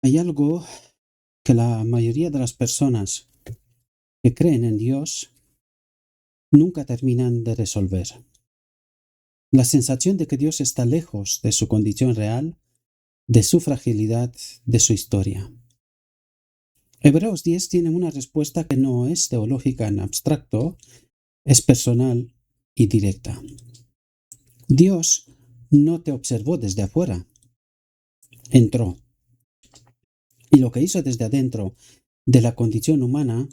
Hay algo que la mayoría de las personas que creen en Dios nunca terminan de resolver. La sensación de que Dios está lejos de su condición real, de su fragilidad, de su historia. Hebreos 10 tiene una respuesta que no es teológica en abstracto, es personal y directa. Dios no te observó desde afuera, entró. Y lo que hizo desde adentro de la condición humana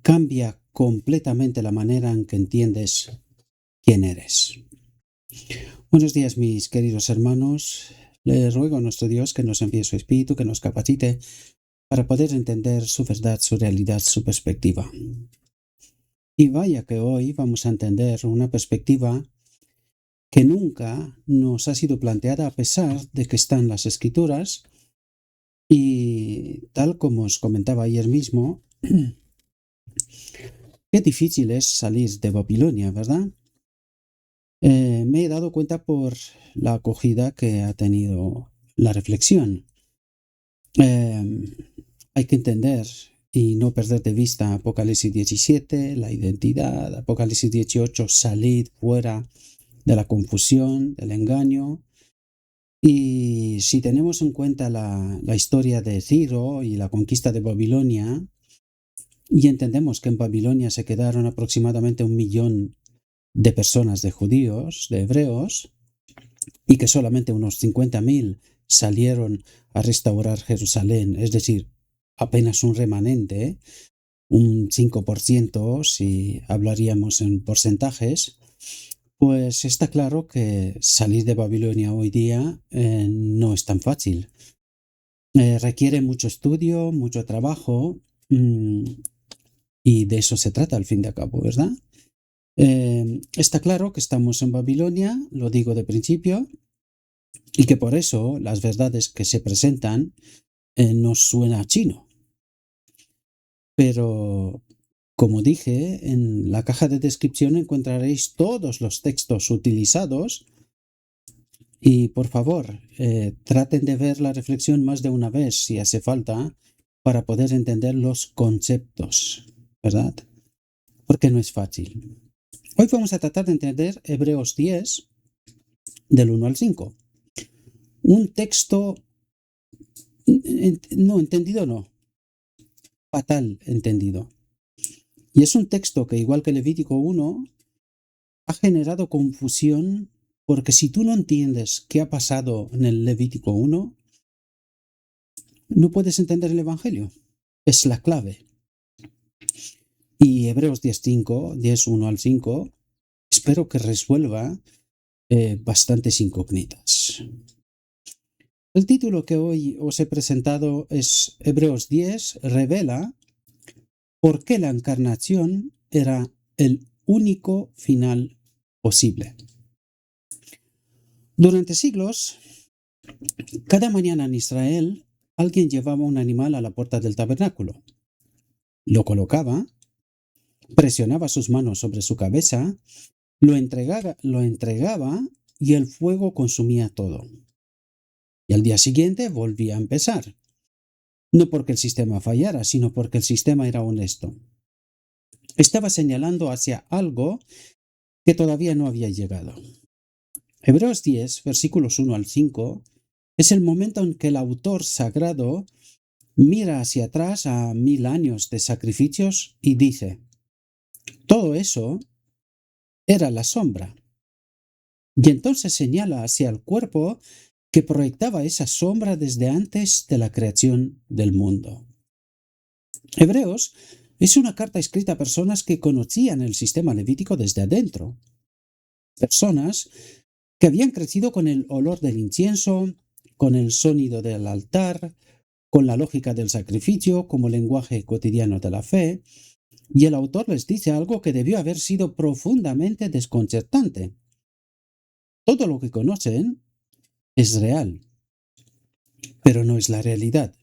cambia completamente la manera en que entiendes quién eres. Buenos días, mis queridos hermanos. Le ruego a nuestro Dios que nos envíe su Espíritu, que nos capacite para poder entender su verdad, su realidad, su perspectiva. Y vaya que hoy vamos a entender una perspectiva que nunca nos ha sido planteada a pesar de que está en las Escrituras y tal como os comentaba ayer mismo, qué difícil es salir de Babilonia, ¿verdad? Me he dado cuenta por la acogida que ha tenido la reflexión. Hay que entender y no perder de vista Apocalipsis 17, la identidad, Apocalipsis 18, salid fuera de la confusión, del engaño. Y si tenemos en cuenta la historia de Ciro y la conquista de Babilonia, y entendemos que en Babilonia se quedaron aproximadamente 1 millón de personas, de judíos, de hebreos, y que solamente unos 50.000 salieron a restaurar Jerusalén, es decir, apenas un remanente, un 5% si hablaríamos en porcentajes, pues está claro que salir de Babilonia hoy día no es tan fácil. Requiere mucho estudio, mucho trabajo, y de eso se trata al fin de cabo, ¿verdad? Está claro que estamos en Babilonia, lo digo de principio, y que por eso las verdades que se presentan nos suena a chino. Pero, como dije, en la caja de descripción encontraréis todos los textos utilizados y, por favor, traten de ver la reflexión más de una vez si hace falta para poder entender los conceptos, ¿verdad? Porque no es fácil. Hoy vamos a tratar de entender Hebreos 10, del 1 al 5. Un texto no entendido, no, fatal entendido. Y es un texto que, igual que Levítico 1, ha generado confusión porque si tú no entiendes qué ha pasado en el Levítico 1, no puedes entender el Evangelio. Es la clave. Y Hebreos 10:5, 10:1 al 5, espero que resuelva bastantes incógnitas. El título que hoy os he presentado es Hebreos 10 revela por qué la encarnación era el único final posible. Durante siglos, cada mañana en Israel, alguien llevaba un animal a la puerta del tabernáculo. Lo colocaba, presionaba sus manos sobre su cabeza, lo entregaba y el fuego consumía todo. Y al día siguiente volvía a empezar. No porque el sistema fallara, sino porque el sistema era honesto. Estaba señalando hacia algo que todavía no había llegado. Hebreos 10, versículos 1 al 5, es el momento en que el autor sagrado mira hacia atrás a 1000 años de sacrificios y dice, todo eso era la sombra. Y entonces señala hacia el cuerpo que proyectaba esa sombra desde antes de la creación del mundo. Hebreos es una carta escrita a personas que conocían el sistema levítico desde adentro. Personas que habían crecido con el olor del incienso, con el sonido del altar, con la lógica del sacrificio como lenguaje cotidiano de la fe, y el autor les dice algo que debió haber sido profundamente desconcertante. Todo lo que conocen es real, pero no es la realidad.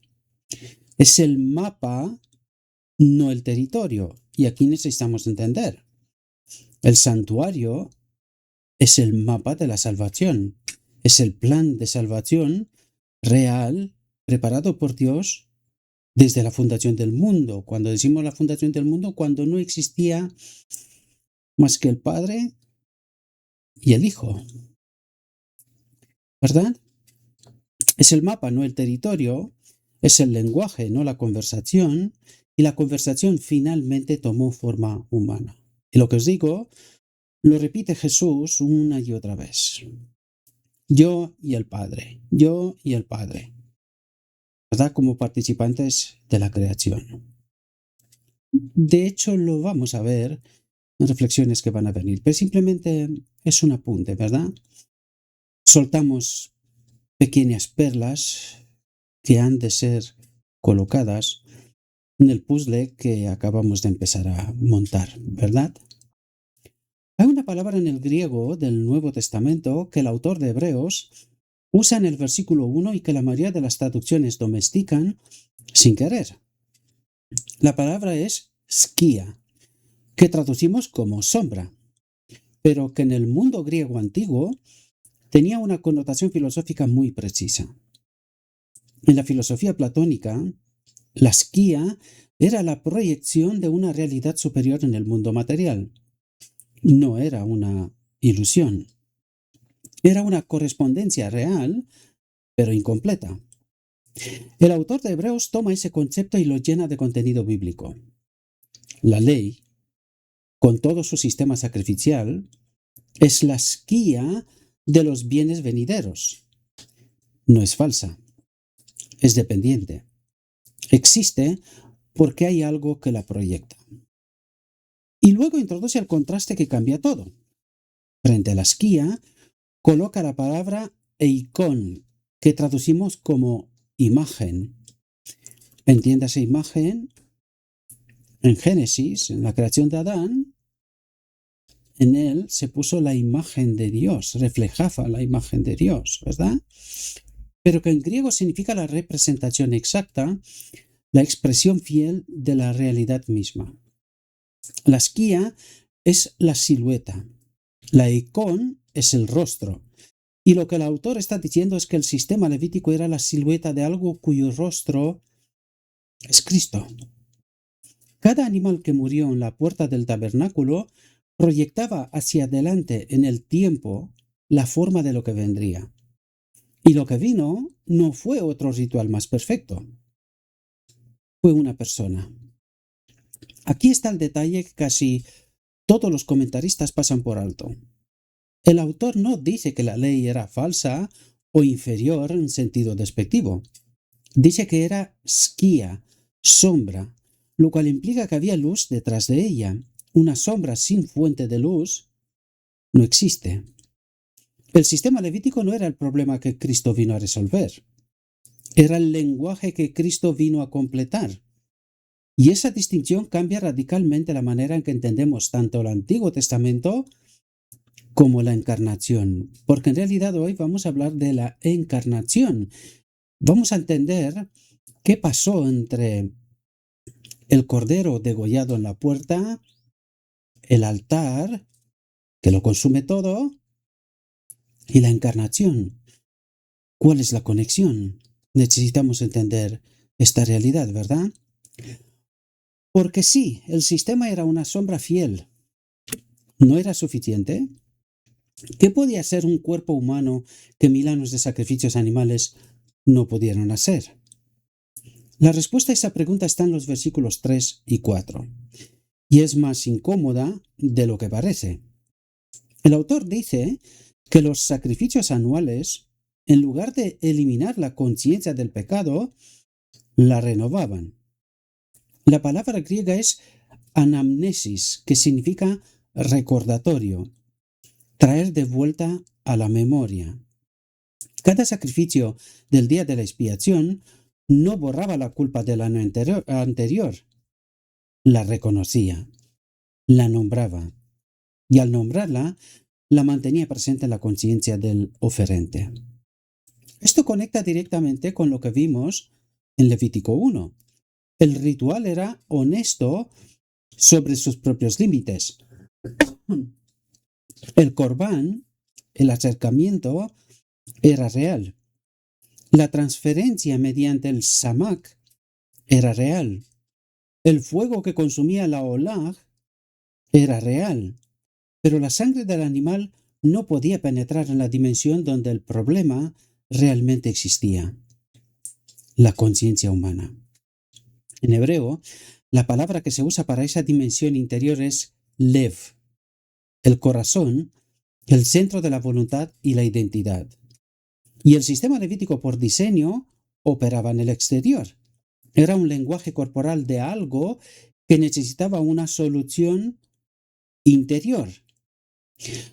Es el mapa, no el territorio, y aquí necesitamos entender. El santuario es el mapa de la salvación, es el plan de salvación real, preparado por Dios desde la fundación del mundo. Cuando decimos la fundación del mundo, cuando no existía más que el Padre y el Hijo, ¿verdad? Es el mapa, no el territorio, es el lenguaje, no la conversación, y la conversación finalmente tomó forma humana. Y lo que os digo, lo repite Jesús una y otra vez. Yo y el Padre, yo y el Padre, ¿verdad? Como participantes de la creación. De hecho, lo vamos a ver en reflexiones que van a venir, pero simplemente es un apunte, ¿verdad? Soltamos pequeñas perlas que han de ser colocadas en el puzzle que acabamos de empezar a montar, ¿verdad? Hay una palabra en el griego del Nuevo Testamento que el autor de Hebreos usa en el versículo 1 y que la mayoría de las traducciones domestican sin querer. La palabra es skia, que traducimos como sombra, pero que en el mundo griego antiguo tenía una connotación filosófica muy precisa. En la filosofía platónica, la skia era la proyección de una realidad superior en el mundo material. No era una ilusión. Era una correspondencia real, pero incompleta. El autor de Hebreos toma ese concepto y lo llena de contenido bíblico. La ley, con todo su sistema sacrificial, es la skia de los bienes venideros. No es falsa, es dependiente. Existe porque hay algo que la proyecta. Y luego introduce el contraste que cambia todo. Frente a la skia, coloca la palabra eikon, que traducimos como imagen. Entiéndase imagen en Génesis, en la creación de Adán. En él se puso la imagen de Dios, reflejaba la imagen de Dios, ¿verdad? Pero que en griego significa la representación exacta, la expresión fiel de la realidad misma. La skia es la silueta, la icón es el rostro, y lo que el autor está diciendo es que el sistema levítico era la silueta de algo cuyo rostro es Cristo. Cada animal que murió en la puerta del tabernáculo proyectaba hacia adelante en el tiempo la forma de lo que vendría. Y lo que vino no fue otro ritual más perfecto, fue una persona. Aquí está el detalle que casi todos los comentaristas pasan por alto. El autor no dice que la ley era falsa o inferior en sentido despectivo. Dice que era skia, sombra, lo cual implica que había luz detrás de ella. Una sombra sin fuente de luz no existe. El sistema levítico no era el problema que Cristo vino a resolver. Era el lenguaje que Cristo vino a completar. Y esa distinción cambia radicalmente la manera en que entendemos tanto el Antiguo Testamento como la encarnación. Porque en realidad hoy vamos a hablar de la encarnación. Vamos a entender qué pasó entre el cordero degollado en la puerta, el altar, que lo consume todo, y la encarnación. ¿Cuál es la conexión? Necesitamos entender esta realidad, ¿verdad? Porque sí, el sistema era una sombra fiel. ¿No era suficiente? ¿Qué podía ser un cuerpo humano que 1000 años de sacrificios animales no pudieron hacer? La respuesta a esa pregunta está en los versículos 3 y 4, y es más incómoda de lo que parece. El autor dice que los sacrificios anuales, en lugar de eliminar la conciencia del pecado, la renovaban. La palabra griega es anamnesis, que significa recordatorio, traer de vuelta a la memoria. Cada sacrificio del día de la expiación no borraba la culpa del año anterior, la reconocía, la nombraba, y al nombrarla, la mantenía presente en la conciencia del oferente. Esto conecta directamente con lo que vimos en Levítico 1. El ritual era honesto sobre sus propios límites. El corbán, el acercamiento, era real. La transferencia mediante el samak era real. El fuego que consumía la olag era real. Pero la sangre del animal no podía penetrar en la dimensión donde el problema realmente existía, la conciencia humana. En hebreo, la palabra que se usa para esa dimensión interior es lev, el corazón, el centro de la voluntad y la identidad. Y el sistema levítico por diseño operaba en el exterior. Era un lenguaje corporal de algo que necesitaba una solución interior.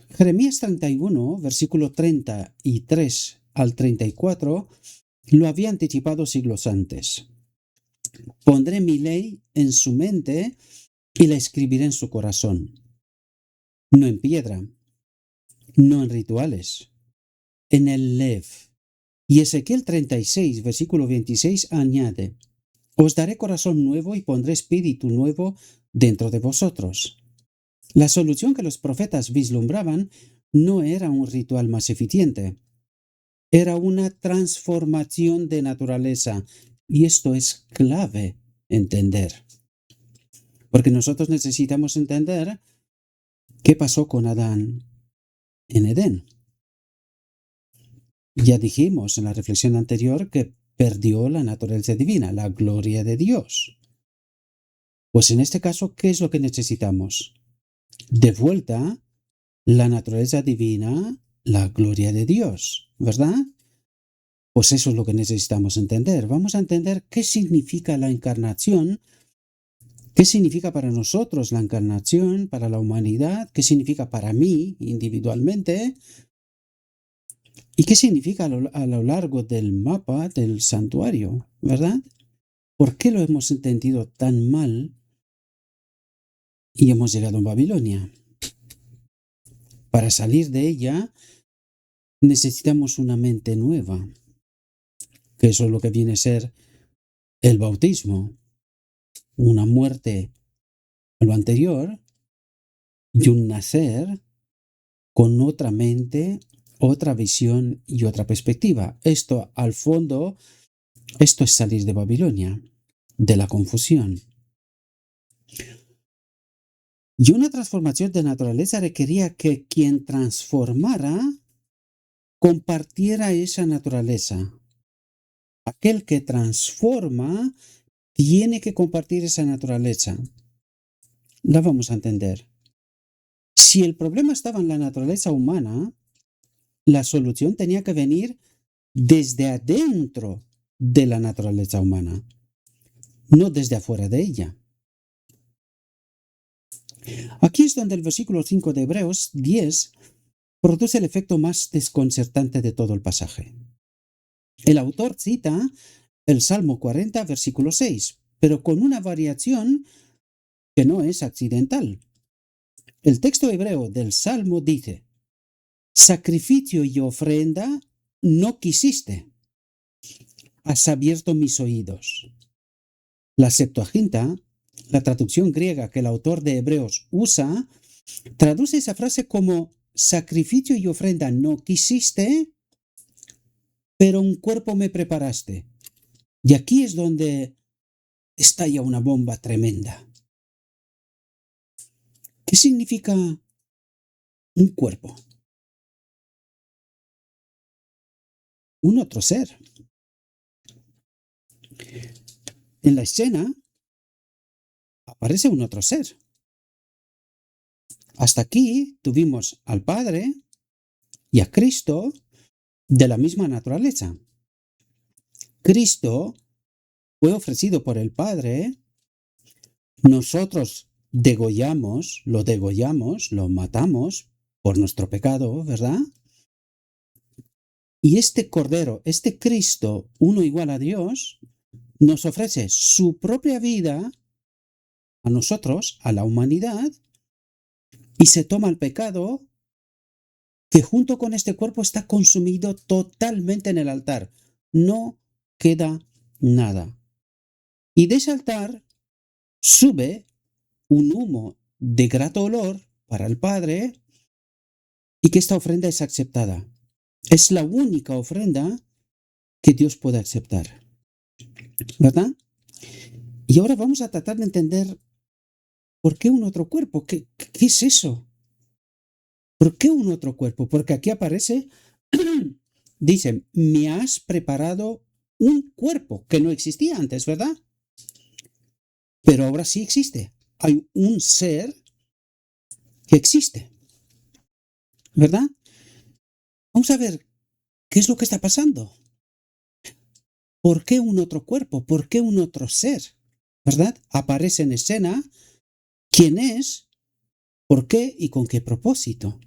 Jeremías 31, versículo 33 al 34, lo había anticipado siglos antes. Pondré mi ley en su mente y la escribiré en su corazón. No en piedra, no en rituales, en el lev. Y Ezequiel 36, versículo 26 añade, os daré corazón nuevo y pondré espíritu nuevo dentro de vosotros. La solución que los profetas vislumbraban no era un ritual más eficiente, era una transformación de naturaleza. Y esto es clave entender. Porque nosotros necesitamos entender qué pasó con Adán en Edén. Ya dijimos en la reflexión anterior que perdió la naturaleza divina, la gloria de Dios. Pues en este caso, ¿qué es lo que necesitamos? De vuelta, la naturaleza divina, la gloria de Dios, ¿verdad? Pues eso es lo que necesitamos entender. Vamos a entender qué significa la encarnación, qué significa para nosotros la encarnación, para la humanidad, qué significa para mí individualmente y qué significa a lo largo del mapa del santuario, ¿verdad? ¿Por qué lo hemos entendido tan mal y hemos llegado a Babilonia? Para salir de ella necesitamos una mente nueva, que eso es lo que viene a ser el bautismo, una muerte a lo anterior y un nacer con otra mente, otra visión y otra perspectiva. Esto, al fondo, esto es salir de Babilonia, de la confusión. Y una transformación de naturaleza requería que quien transformara compartiera esa naturaleza. Aquel que transforma tiene que compartir esa naturaleza. La vamos a entender. Si el problema estaba en la naturaleza humana, la solución tenía que venir desde adentro de la naturaleza humana, no desde afuera de ella. Aquí es donde el versículo 5 de Hebreos 10 produce el efecto más desconcertante de todo el pasaje. El autor cita el Salmo 40, versículo 6, pero con una variación que no es accidental. El texto hebreo del Salmo dice, sacrificio y ofrenda no quisiste, has abierto mis oídos. La Septuaginta, la traducción griega que el autor de Hebreos usa, traduce esa frase como sacrificio y ofrenda no quisiste, pero un cuerpo me preparaste. Y aquí es donde estalla una bomba tremenda. ¿Qué significa un cuerpo? Un otro ser. En la escena aparece un otro ser. Hasta aquí tuvimos al Padre y a Cristo de la misma naturaleza. Cristo fue ofrecido por el Padre, nosotros degollamos, lo matamos por nuestro pecado, ¿verdad? Y este Cordero, este Cristo, uno igual a Dios, nos ofrece su propia vida a nosotros, a la humanidad, y se toma el pecado que junto con este cuerpo está consumido totalmente en el altar. No queda nada. Y de ese altar sube un humo de grato olor para el Padre y que esta ofrenda es aceptada. Es la única ofrenda que Dios puede aceptar, ¿verdad? Y ahora vamos a tratar de entender por qué un otro cuerpo. ¿Qué es eso? ¿Por qué un otro cuerpo? Porque aquí aparece, dice, me has preparado un cuerpo que no existía antes, ¿verdad? Pero ahora sí existe. Hay un ser que existe, ¿verdad? Vamos a ver qué es lo que está pasando. ¿Por qué un otro cuerpo? ¿Por qué un otro ser? ¿Verdad? Aparece en escena quién es, por qué y con qué propósito.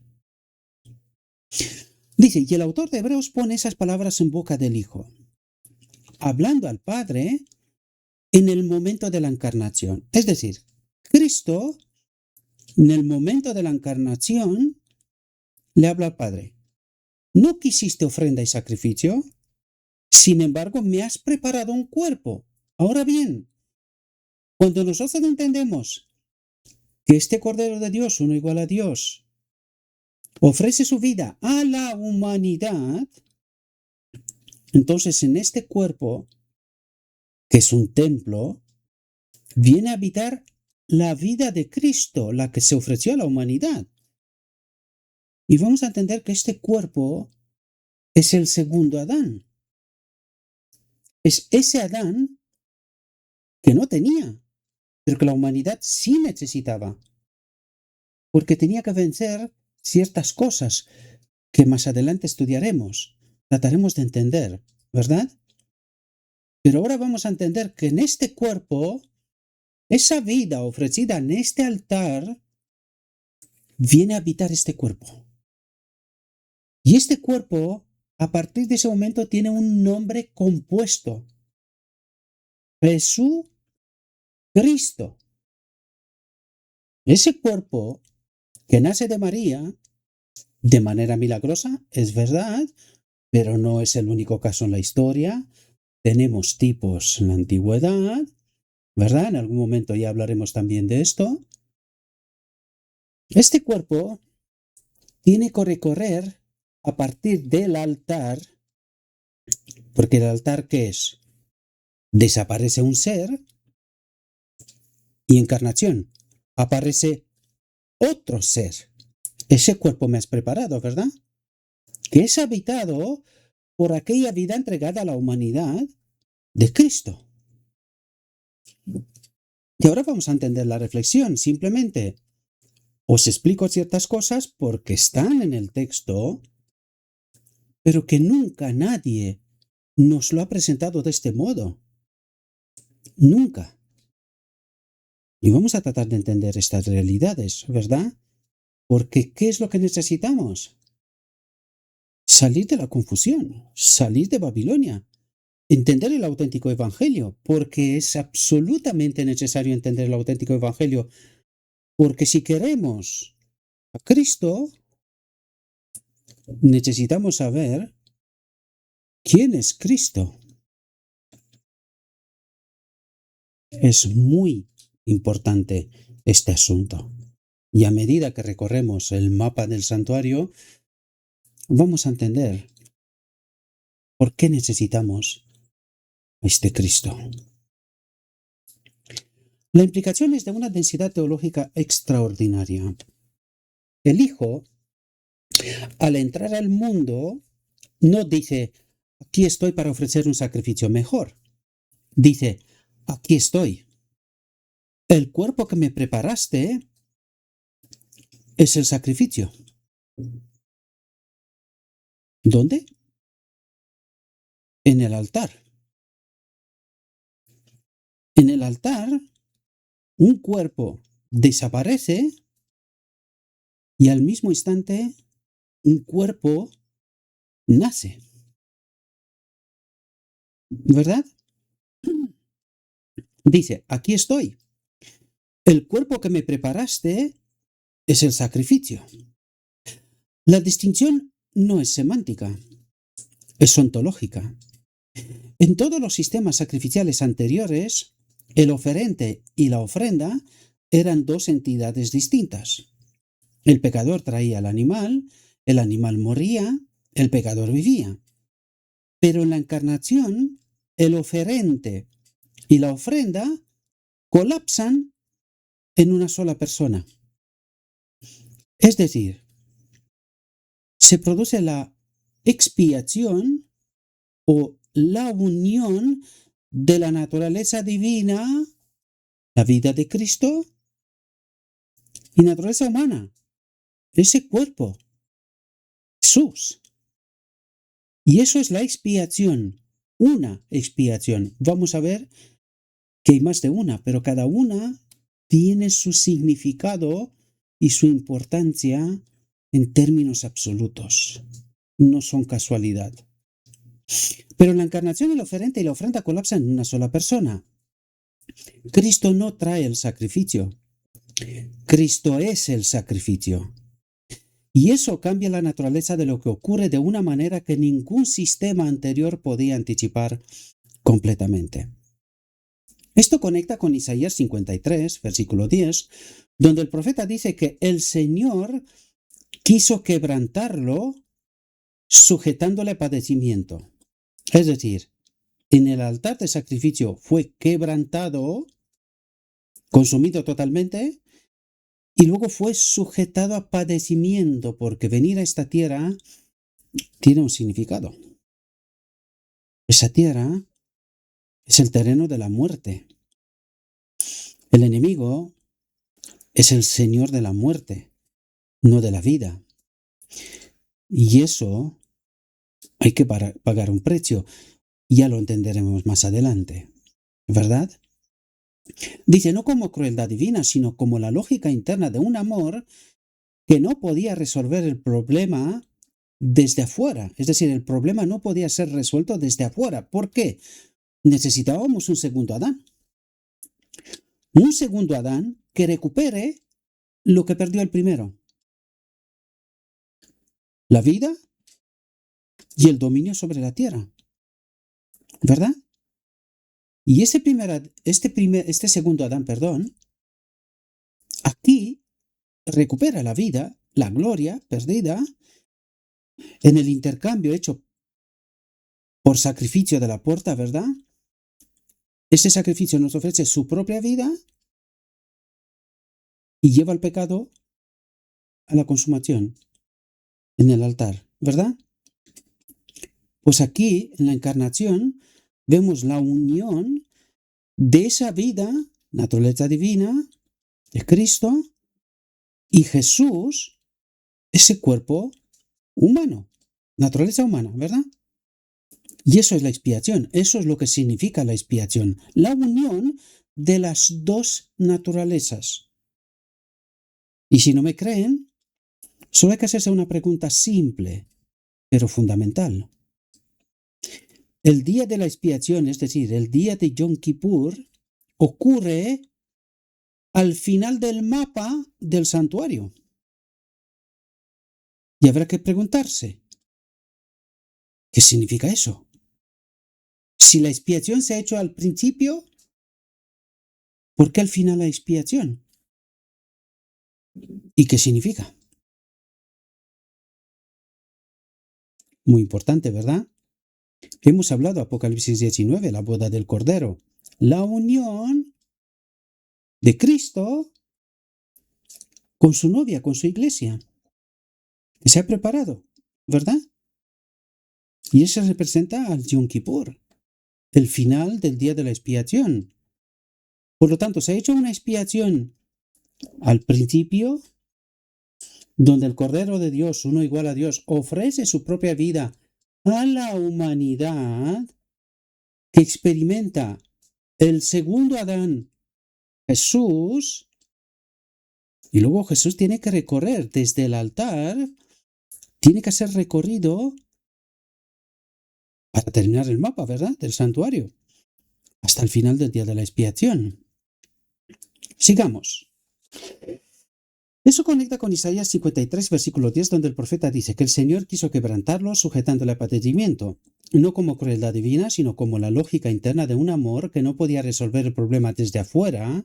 Dice, y el autor de Hebreos pone esas palabras en boca del Hijo, hablando al Padre en el momento de la encarnación. Es decir, Cristo, en el momento de la encarnación, le habla al Padre. No quisiste ofrenda y sacrificio, sin embargo, me has preparado un cuerpo. Ahora bien, cuando nosotros entendemos que este Cordero de Dios, uno igual a Dios, ofrece su vida a la humanidad, entonces en este cuerpo, que es un templo, viene a habitar la vida de Cristo, la que se ofreció a la humanidad. Y vamos a entender que este cuerpo es el segundo Adán. Es ese Adán que no tenía, pero que la humanidad sí necesitaba, porque tenía que vencer ciertas cosas que más adelante estudiaremos, trataremos de entender, ¿verdad? Pero ahora vamos a entender que en este cuerpo, esa vida ofrecida en este altar, viene a habitar este cuerpo. Y este cuerpo, a partir de ese momento, tiene un nombre compuesto. Jesucristo. Ese cuerpo que nace de María, de manera milagrosa, es verdad, pero no es el único caso en la historia. Tenemos tipos en la antigüedad, ¿verdad? En algún momento ya hablaremos también de esto. Este cuerpo tiene que recorrer a partir del altar, porque el altar, ¿qué es? Desaparece un ser y encarnación. Aparece otro ser. Ese cuerpo me has preparado, ¿verdad? Que es habitado por aquella vida entregada a la humanidad de Cristo. Y ahora vamos a entender la reflexión. Simplemente os explico ciertas cosas porque están en el texto, pero que nunca nadie nos lo ha presentado de este modo. Nunca. Y vamos a tratar de entender estas realidades, ¿verdad? Porque ¿qué es lo que necesitamos? Salir de la confusión, salir de Babilonia, entender el auténtico evangelio, porque es absolutamente necesario entender el auténtico evangelio, porque si queremos a Cristo, necesitamos saber quién es Cristo. Es muy importante este asunto. Y a medida que recorremos el mapa del santuario, vamos a entender por qué necesitamos a este Cristo. La implicación es de una densidad teológica extraordinaria. El Hijo, al entrar al mundo, no dice, aquí estoy para ofrecer un sacrificio mejor. Dice, aquí estoy. El cuerpo que me preparaste es el sacrificio. ¿Dónde? En el altar. En el altar, un cuerpo desaparece y al mismo instante un cuerpo nace. ¿Verdad? Dice, aquí estoy. El cuerpo que me preparaste es el sacrificio. La distinción no es semántica, es ontológica. En todos los sistemas sacrificiales anteriores, el oferente y la ofrenda eran dos entidades distintas. El pecador traía el animal moría, el pecador vivía. Pero en la encarnación, el oferente y la ofrenda colapsan en una sola persona. Es decir, se produce la expiación o la unión de la naturaleza divina, la vida de Cristo, y naturaleza humana, ese cuerpo, Jesús. Y eso es la expiación, una expiación. Vamos a ver que hay más de una, pero cada una tiene su significado y su importancia en términos absolutos. No son casualidad. Pero la encarnación, el oferente y la ofrenda colapsan en una sola persona. Cristo no trae el sacrificio. Cristo es el sacrificio. Y eso cambia la naturaleza de lo que ocurre de una manera que ningún sistema anterior podía anticipar completamente. Esto conecta con Isaías 53, versículo 10, donde el profeta dice que el Señor quiso quebrantarlo sujetándole a padecimiento. Es decir, en el altar de sacrificio fue quebrantado, consumido totalmente, y luego fue sujetado a padecimiento, porque venir a esta tierra tiene un significado. Esa tierra es el terreno de la muerte. El enemigo es el señor de la muerte, no de la vida. Y eso hay que pagar un precio. Ya lo entenderemos más adelante, ¿verdad? Dice, no como crueldad divina, sino como la lógica interna de un amor que no podía resolver el problema desde afuera. Es decir, el problema no podía ser resuelto desde afuera. ¿Por qué? Necesitábamos un segundo Adán. Un segundo Adán que recupere lo que perdió el primero. La vida y el dominio sobre la tierra. ¿Verdad? Y este segundo Adán, aquí recupera la vida, la gloria perdida, en el intercambio hecho por sacrificio de la puerta, ¿verdad? Este sacrificio nos ofrece su propia vida y lleva el pecado a la consumación en el altar, ¿verdad? Pues aquí, en la encarnación, vemos la unión de esa vida, naturaleza divina, de Cristo, y Jesús, ese cuerpo humano, naturaleza humana, ¿verdad? Y eso es la expiación, eso es lo que significa la expiación, la unión de las dos naturalezas. Y si no me creen, solo hay que hacerse una pregunta simple, pero fundamental. El día de la expiación, es decir, el día de Yom Kippur, ocurre al final del mapa del santuario. Y habrá que preguntarse, ¿qué significa eso? Si la expiación se ha hecho al principio, ¿por qué al final la expiación? ¿Y qué significa? Muy importante, ¿verdad? Hemos hablado Apocalipsis 19, la boda del Cordero, la unión de Cristo con su novia, con su iglesia, que se ha preparado, ¿verdad? Y eso representa al Yom Kippur, el final del día de la expiación. Por lo tanto, se ha hecho una expiación al principio, donde el Cordero de Dios, uno igual a Dios, ofrece su propia vida a la humanidad que experimenta el segundo Adán, Jesús, y luego Jesús tiene que recorrer desde el altar, tiene que ser recorrido para terminar el mapa, ¿verdad?, del santuario, hasta el final del día de la expiación. Sigamos. Eso conecta con Isaías 53, versículo 10, donde el profeta dice que el Señor quiso quebrantarlo sujetándole a padecimiento, no como crueldad divina, sino como la lógica interna de un amor que no podía resolver el problema desde afuera.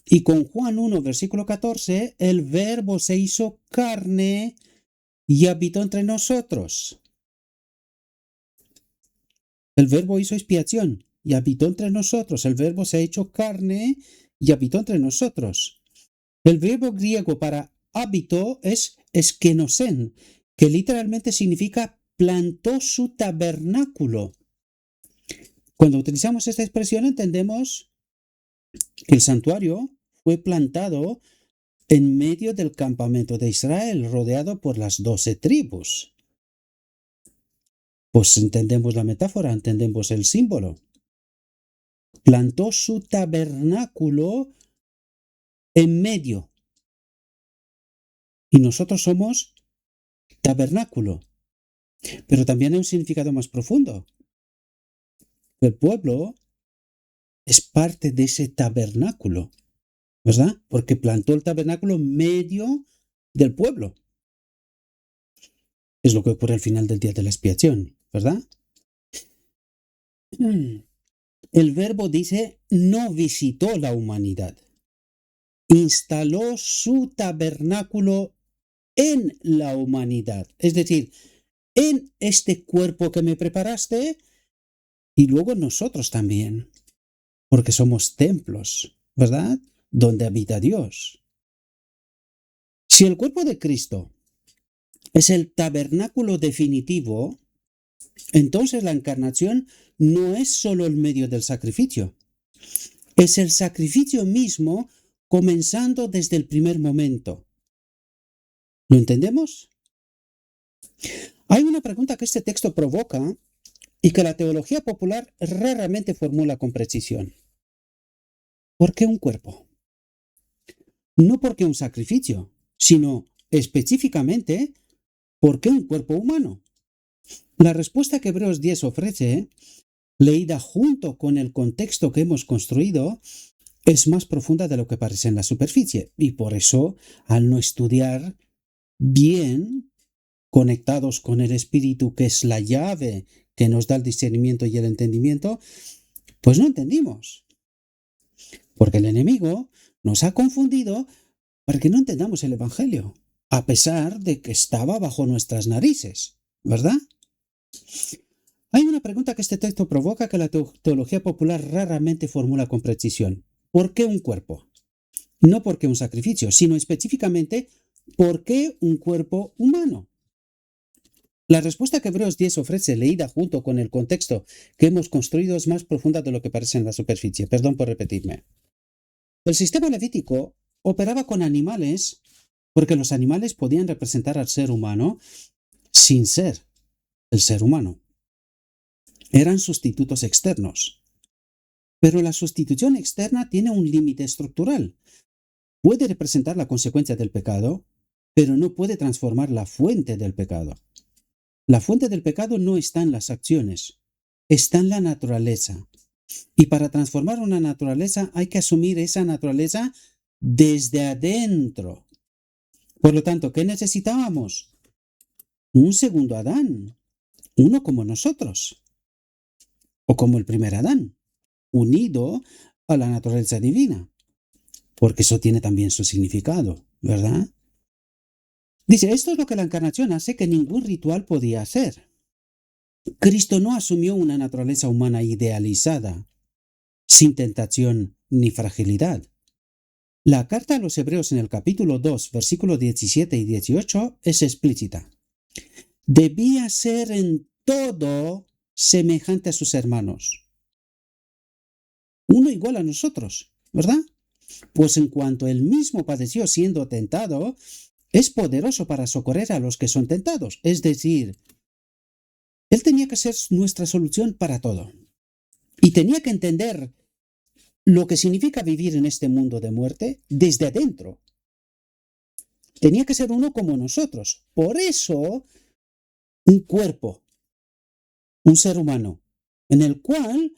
Y con Juan 1, versículo 14, el Verbo se hizo carne y habitó entre nosotros. El Verbo hizo expiación y habitó entre nosotros. El Verbo se ha hecho carne y habitó entre nosotros. El verbo griego para habitó es eskenosen, que literalmente significa plantó su tabernáculo. Cuando utilizamos esta expresión entendemos que el santuario fue plantado en medio del campamento de Israel, rodeado por las 12 tribus. Pues entendemos la metáfora, entendemos el símbolo. Plantó su tabernáculo en medio. Y nosotros somos tabernáculo. Pero también hay un significado más profundo. El pueblo es parte de ese tabernáculo, ¿verdad? Porque plantó el tabernáculo en medio del pueblo. Es lo que ocurre al final del día de la expiación, ¿verdad? El verbo dice, no visitó la humanidad. Instaló su tabernáculo en la humanidad. Es decir, en este cuerpo que me preparaste y luego nosotros también. Porque somos templos, ¿verdad? Donde habita Dios. Si el cuerpo de Cristo es el tabernáculo definitivo, entonces la encarnación no es solo el medio del sacrificio, es el sacrificio mismo comenzando desde el primer momento. ¿Lo entendemos? Hay una pregunta que este texto provoca y que la teología popular raramente formula con precisión. ¿Por qué un cuerpo? No porque un sacrificio, sino específicamente ¿por qué un cuerpo humano? La respuesta que Hebreos 10 ofrece, leída junto con el contexto que hemos construido, es más profunda de lo que parece en la superficie. Y por eso, al no estudiar bien, conectados con el Espíritu, que es la llave que nos da el discernimiento y el entendimiento, pues no entendimos. Porque el enemigo nos ha confundido para que no entendamos el Evangelio, a pesar de que estaba bajo nuestras narices, ¿verdad? Hay una pregunta que este texto provoca que la teología popular raramente formula con precisión. ¿Por qué un cuerpo? No porque un sacrificio, sino específicamente ¿por qué un cuerpo humano? La respuesta que Hebreos 10 ofrece, leída junto con el contexto que hemos construido, es más profunda de lo que parece en la superficie. Perdón por repetirme. El sistema levítico operaba con animales porque los animales podían representar al ser humano sin ser el ser humano. Eran sustitutos externos. Pero la sustitución externa tiene un límite estructural. Puede representar la consecuencia del pecado, pero no puede transformar la fuente del pecado. La fuente del pecado no está en las acciones, está en la naturaleza. Y para transformar una naturaleza hay que asumir esa naturaleza desde adentro. Por lo tanto, ¿qué necesitábamos? Un segundo Adán, uno como nosotros, o como el primer Adán, unido a la naturaleza divina, porque eso tiene también su significado, ¿verdad? Dice, esto es lo que la encarnación hace que ningún ritual podía hacer. Cristo no asumió una naturaleza humana idealizada, sin tentación ni fragilidad. La carta a los Hebreos en el capítulo 2, versículos 17 y 18 es explícita. Debía ser en todo semejante a sus hermanos. Uno igual a nosotros, ¿verdad? Pues en cuanto él mismo padeció siendo tentado, es poderoso para socorrer a los que son tentados. Es decir, él tenía que ser nuestra solución para todo. Y tenía que entender lo que significa vivir en este mundo de muerte desde adentro. Tenía que ser uno como nosotros. Por eso, un cuerpo, un ser humano, en el cual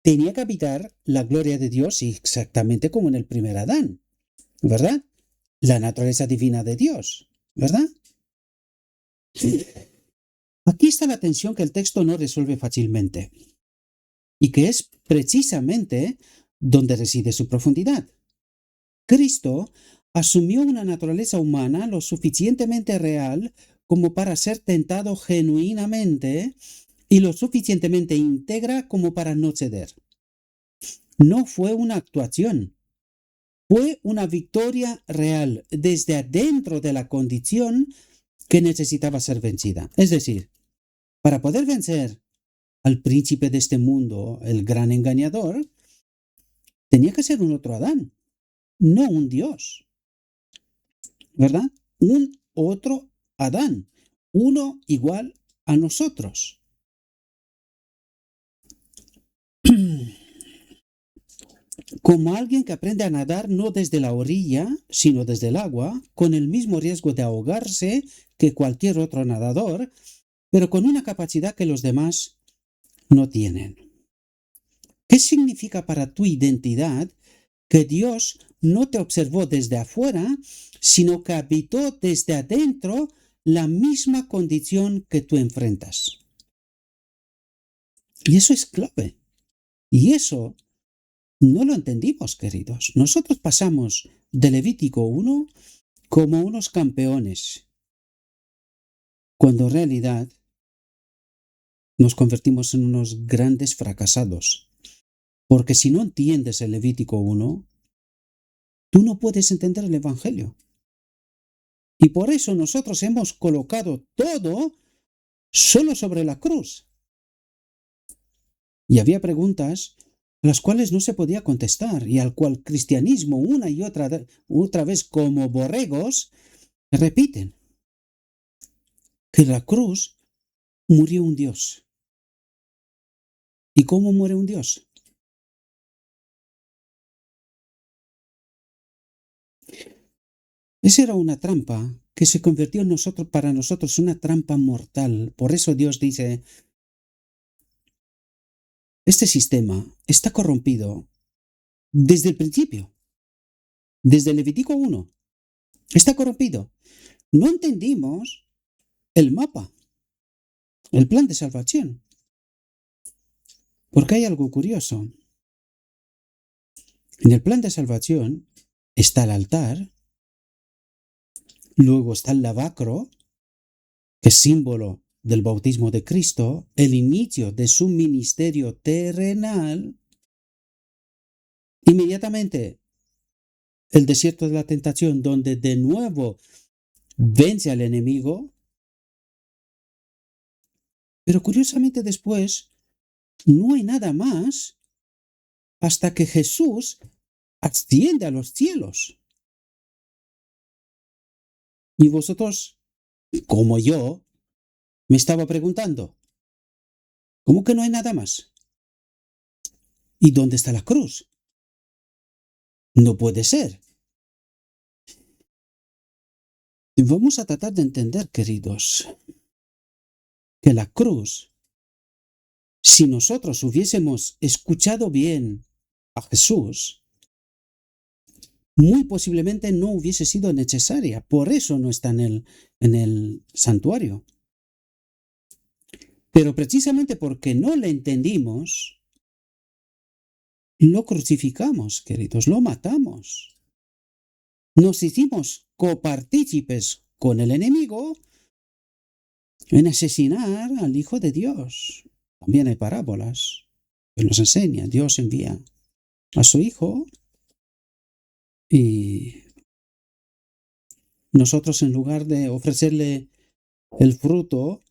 tenía que habitar la gloria de Dios exactamente como en el primer Adán, ¿verdad? La naturaleza divina de Dios, ¿verdad? Aquí está la tensión que el texto no resuelve fácilmente y que es precisamente donde reside su profundidad. Cristo asumió una naturaleza humana lo suficientemente real como para ser tentado genuinamente y lo suficientemente íntegra como para no ceder. No fue una actuación, fue una victoria real desde adentro de la condición que necesitaba ser vencida. Es decir, para poder vencer al príncipe de este mundo, el gran engañador, tenía que ser un otro Adán, no un Dios, ¿verdad? Un otro Adán, uno igual a nosotros. Como alguien que aprende a nadar no desde la orilla, sino desde el agua, con el mismo riesgo de ahogarse que cualquier otro nadador, pero con una capacidad que los demás no tienen. ¿Qué significa para tu identidad que Dios no te observó desde afuera, sino que habitó desde adentro la misma condición que tú enfrentas? Y eso es clave. Y eso no lo entendimos, queridos. Nosotros pasamos de Levítico 1 como unos campeones, cuando en realidad nos convertimos en unos grandes fracasados. Porque si no entiendes el Levítico 1, tú no puedes entender el Evangelio. Y por eso nosotros hemos colocado todo solo sobre la cruz. Y había preguntas a las cuales no se podía contestar y al cual cristianismo una y otra vez como borregos repiten que en la cruz murió un Dios. ¿Y cómo muere un Dios? Esa era una trampa que se convirtió en para nosotros una trampa mortal. Por eso Dios dice, este sistema está corrompido desde el principio, desde Levítico 1. Está corrompido. No entendimos el mapa, el plan de salvación. Porque hay algo curioso. En el plan de salvación está el altar, luego está el lavacro, que es símbolo del bautismo de Cristo, el inicio de su ministerio terrenal, inmediatamente el desierto de la tentación, donde de nuevo vence al enemigo, pero curiosamente después no hay nada más hasta que Jesús asciende a los cielos. Y vosotros, como yo, me estaba preguntando, ¿cómo que no hay nada más? ¿Y dónde está la cruz? No puede ser. Vamos a tratar de entender, queridos, que la cruz, si nosotros hubiésemos escuchado bien a Jesús, muy posiblemente no hubiese sido necesaria. Por eso no está en el santuario. Pero precisamente porque no le entendimos, lo crucificamos, queridos, lo matamos. Nos hicimos copartícipes con el enemigo en asesinar al Hijo de Dios. También hay parábolas que nos enseñan. Dios envía a su Hijo y nosotros, en lugar de ofrecerle el fruto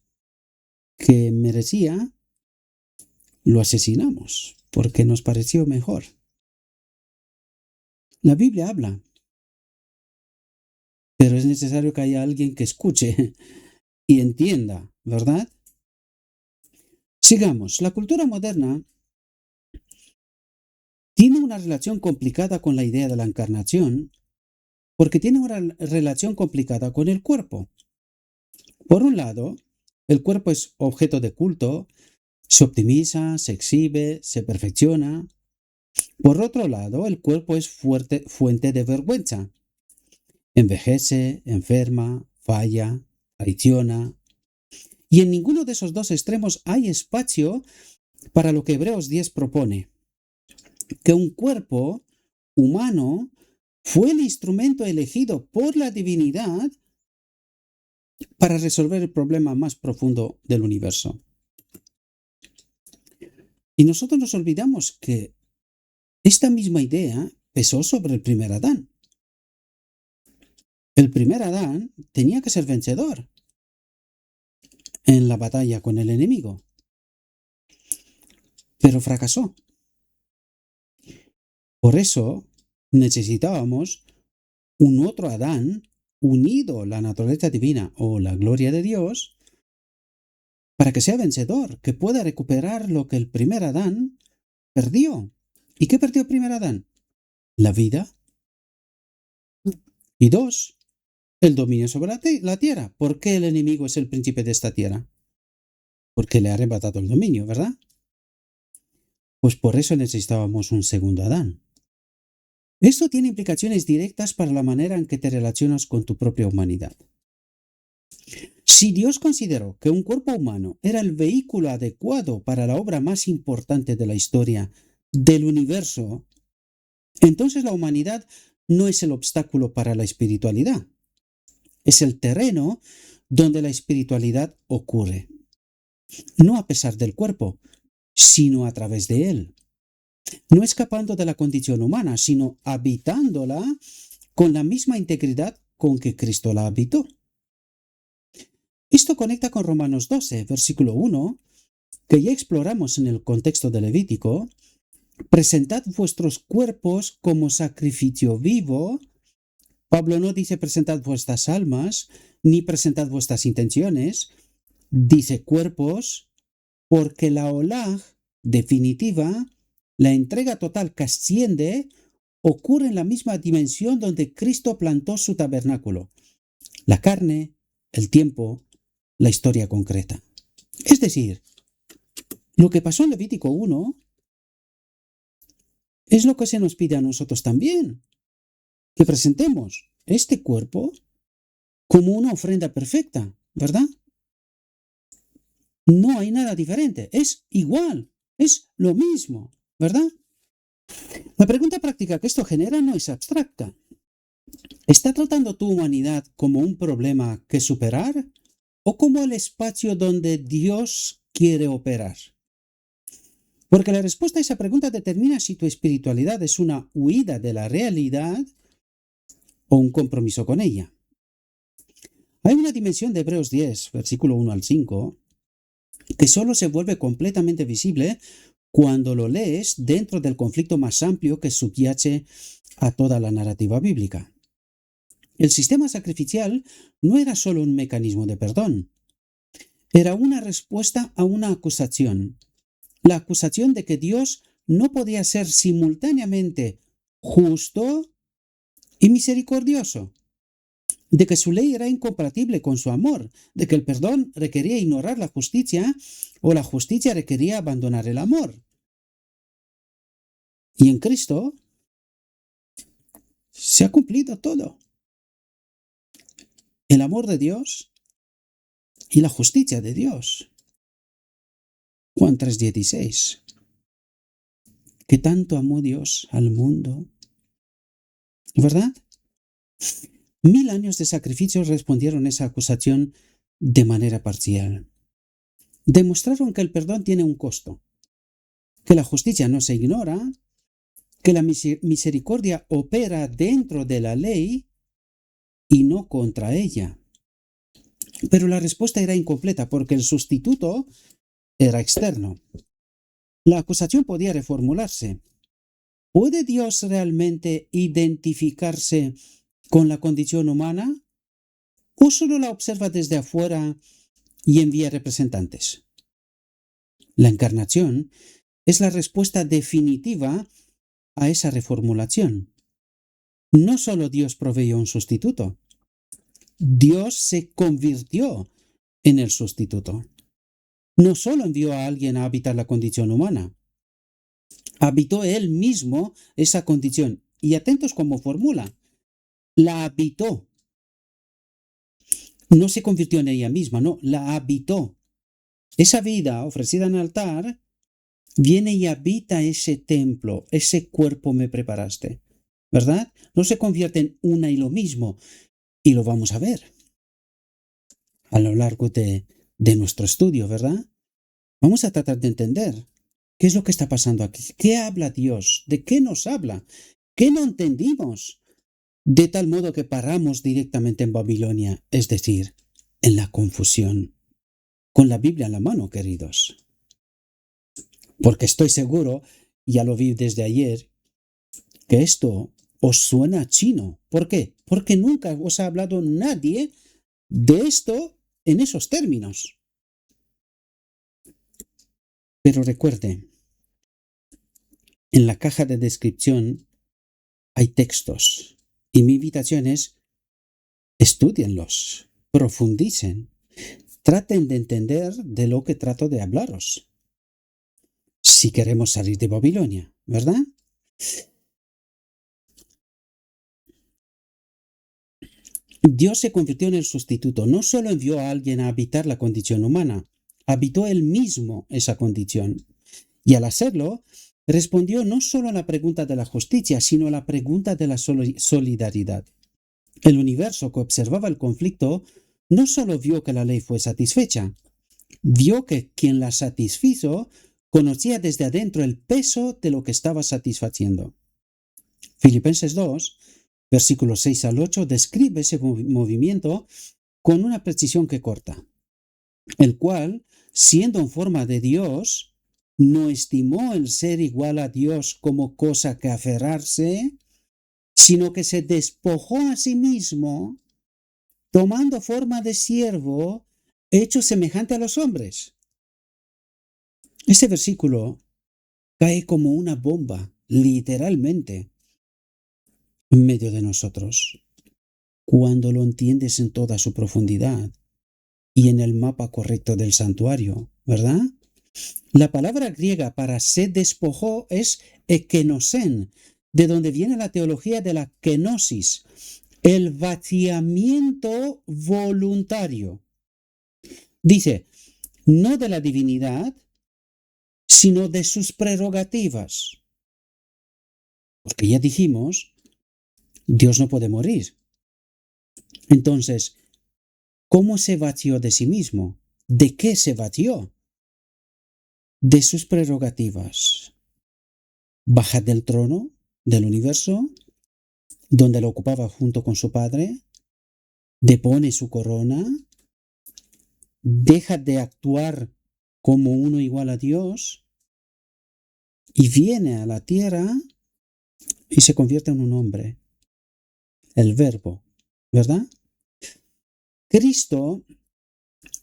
que merecía, lo asesinamos porque nos pareció mejor. La Biblia habla, pero es necesario que haya alguien que escuche y entienda, ¿verdad? Sigamos. La cultura moderna tiene una relación complicada con la idea de la encarnación porque tiene una relación complicada con el cuerpo. Por un lado, el cuerpo es objeto de culto, se optimiza, se exhibe, se perfecciona. Por otro lado, el cuerpo es fuente de vergüenza. Envejece, enferma, falla, traiciona. Y en ninguno de esos dos extremos hay espacio para lo que Hebreos 10 propone, que un cuerpo humano fue el instrumento elegido por la divinidad para resolver el problema más profundo del universo. Y nosotros nos olvidamos que esta misma idea pesó sobre el primer Adán. El primer Adán tenía que ser vencedor en la batalla con el enemigo, pero fracasó. Por eso necesitábamos un otro Adán unido a la naturaleza divina o la gloria de Dios para que sea vencedor, que pueda recuperar lo que el primer Adán perdió. ¿Y qué perdió el primer Adán? La vida. Y dos, el dominio sobre la tierra. ¿Por qué el enemigo es el príncipe de esta tierra? Porque le ha arrebatado el dominio, ¿verdad? Pues por eso necesitábamos un segundo Adán. Esto tiene implicaciones directas para la manera en que te relacionas con tu propia humanidad. Si Dios consideró que un cuerpo humano era el vehículo adecuado para la obra más importante de la historia del universo, entonces la humanidad no es el obstáculo para la espiritualidad. Es el terreno donde la espiritualidad ocurre. No a pesar del cuerpo, sino a través de él. No escapando de la condición humana, sino habitándola con la misma integridad con que Cristo la habitó. Esto conecta con Romanos 12, versículo 1, que ya exploramos en el contexto de Levítico. Presentad vuestros cuerpos como sacrificio vivo. Pablo no dice presentad vuestras almas, ni presentad vuestras intenciones. Dice cuerpos, porque la olah definitiva, la entrega total que asciende, ocurre en la misma dimensión donde Cristo plantó su tabernáculo. La carne, el tiempo, la historia concreta. Es decir, lo que pasó en Levítico 1 es lo que se nos pide a nosotros también, que presentemos este cuerpo como una ofrenda perfecta, ¿verdad? No hay nada diferente, es igual, es lo mismo, ¿verdad? La pregunta práctica que esto genera no es abstracta. ¿Está tratando tu humanidad como un problema que superar o como el espacio donde Dios quiere operar? Porque la respuesta a esa pregunta determina si tu espiritualidad es una huida de la realidad o un compromiso con ella. Hay una dimensión de Hebreos 10, versículo 1 al 5, que solo se vuelve completamente visible cuando lo lees dentro del conflicto más amplio que subyace a toda la narrativa bíblica. El sistema sacrificial no era solo un mecanismo de perdón, era una respuesta a una acusación, la acusación de que Dios no podía ser simultáneamente justo y misericordioso, de que su ley era incompatible con su amor, de que el perdón requería ignorar la justicia o la justicia requería abandonar el amor. Y en Cristo se ha cumplido todo. El amor de Dios y la justicia de Dios. Juan 3:16. Que tanto amó Dios al mundo. ¿Verdad? 1000 años de sacrificios respondieron a esa acusación de manera parcial. Demostraron que el perdón tiene un costo, que la justicia no se ignora, que la misericordia opera dentro de la ley y no contra ella. Pero la respuesta era incompleta porque el sustituto era externo. La acusación podía reformularse. ¿Puede Dios realmente identificarse con la condición humana? ¿O solo la observa desde afuera y envía representantes? La encarnación es la respuesta definitiva a esa reformulación. No solo Dios proveyó un sustituto, Dios se convirtió en el sustituto. No solo envió a alguien a habitar la condición humana, habitó él mismo esa condición. Y atentos como formula, la habitó. No se convirtió en ella misma, no, la habitó. Esa vida ofrecida en el altar viene y habita ese templo, ese cuerpo me preparaste, ¿verdad? No se convierte en una y lo mismo, y lo vamos a ver a lo largo de nuestro estudio, ¿verdad? Vamos a tratar de entender ¿Qué es lo que está pasando aquí? ¿Qué habla Dios? ¿De qué nos habla? ¿Qué no entendimos? De tal modo que paramos directamente en Babilonia, es decir, en la confusión, con la Biblia en la mano, queridos. Porque estoy seguro, ya lo vi desde ayer, que esto os suena chino. ¿Por qué? Porque nunca os ha hablado nadie de esto en esos términos. Pero recuerde, en la caja de descripción hay textos y mi invitación es estúdienlos, profundicen, traten de entender de lo que trato de hablaros. Si queremos salir de Babilonia, ¿verdad? Dios se convirtió en el sustituto, no solo envió a alguien a habitar la condición humana, habitó él mismo esa condición. Y al hacerlo, respondió no solo a la pregunta de la justicia, sino a la pregunta de la solidaridad. El universo que observaba el conflicto no solo vio que la ley fue satisfecha, vio que quien la satisfizo conocía desde adentro el peso de lo que estaba satisfaciendo. Filipenses 2, versículos 6 al 8, describe ese movimiento con una precisión que corta, el cual, siendo en forma de Dios, no estimó el ser igual a Dios como cosa que aferrarse, sino que se despojó a sí mismo, tomando forma de siervo, hecho semejante a los hombres. Este versículo cae como una bomba, literalmente, en medio de nosotros, cuando lo entiendes en toda su profundidad y en el mapa correcto del santuario, ¿verdad? La palabra griega para se despojó es ekenosen, de donde viene la teología de la kenosis, el vaciamiento voluntario. Dice, no de la divinidad, sino de sus prerrogativas. Porque ya dijimos, Dios no puede morir. Entonces, ¿cómo se vació de sí mismo? ¿De qué se vació? De sus prerrogativas. Baja del trono del universo, donde lo ocupaba junto con su padre, depone su corona, deja de actuar como uno igual a Dios y viene a la tierra y se convierte en un hombre, el Verbo, ¿verdad? Cristo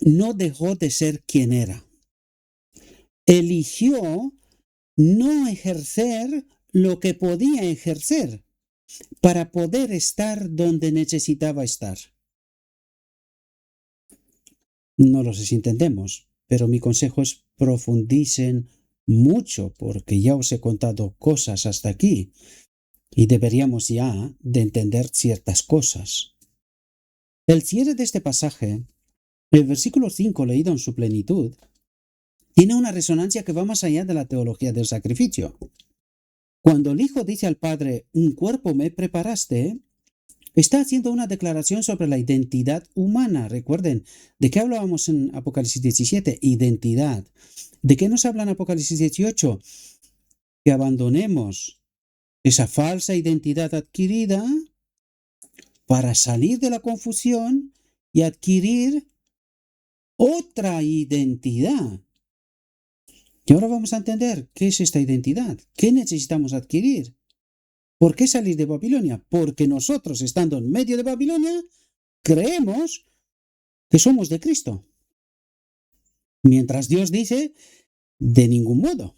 no dejó de ser quien era. Eligió no ejercer lo que podía ejercer para poder estar donde necesitaba estar. No lo sé si entendemos, pero mi consejo es profundicen mucho porque ya os he contado cosas hasta aquí y deberíamos ya de entender ciertas cosas. El cierre de este pasaje, el versículo 5 leído en su plenitud, tiene una resonancia que va más allá de la teología del sacrificio. Cuando el Hijo dice al Padre, un cuerpo me preparaste, está haciendo una declaración sobre la identidad humana. Recuerden, ¿de qué hablábamos en Apocalipsis 17? Identidad. ¿De qué nos habla en Apocalipsis 18? Que abandonemos esa falsa identidad adquirida para salir de la confusión y adquirir otra identidad. Y ahora vamos a entender qué es esta identidad, qué necesitamos adquirir. ¿Por qué salir de Babilonia? Porque nosotros, estando en medio de Babilonia, creemos que somos de Cristo. Mientras Dios dice, de ningún modo.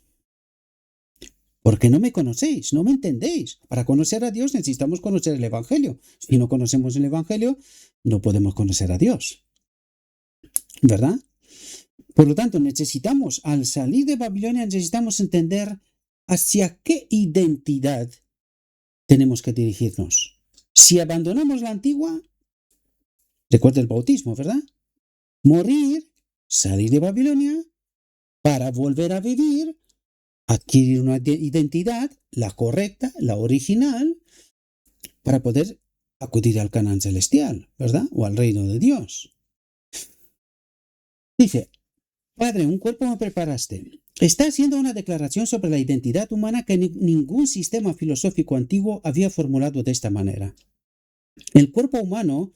Porque no me conocéis, no me entendéis. Para conocer a Dios necesitamos conocer el Evangelio. Si no conocemos el Evangelio, no podemos conocer a Dios. ¿Verdad? Por lo tanto, necesitamos, al salir de Babilonia, necesitamos entender hacia qué identidad tenemos que dirigirnos. Si abandonamos la antigua, recuerda el bautismo, ¿verdad? Morir, salir de Babilonia, para volver a vivir, adquirir una identidad, la correcta, la original, para poder acudir al Canaán celestial, ¿verdad? O al reino de Dios. Dice, Padre, un cuerpo me preparaste. Está haciendo una declaración sobre la identidad humana que ningún sistema filosófico antiguo había formulado de esta manera. El cuerpo humano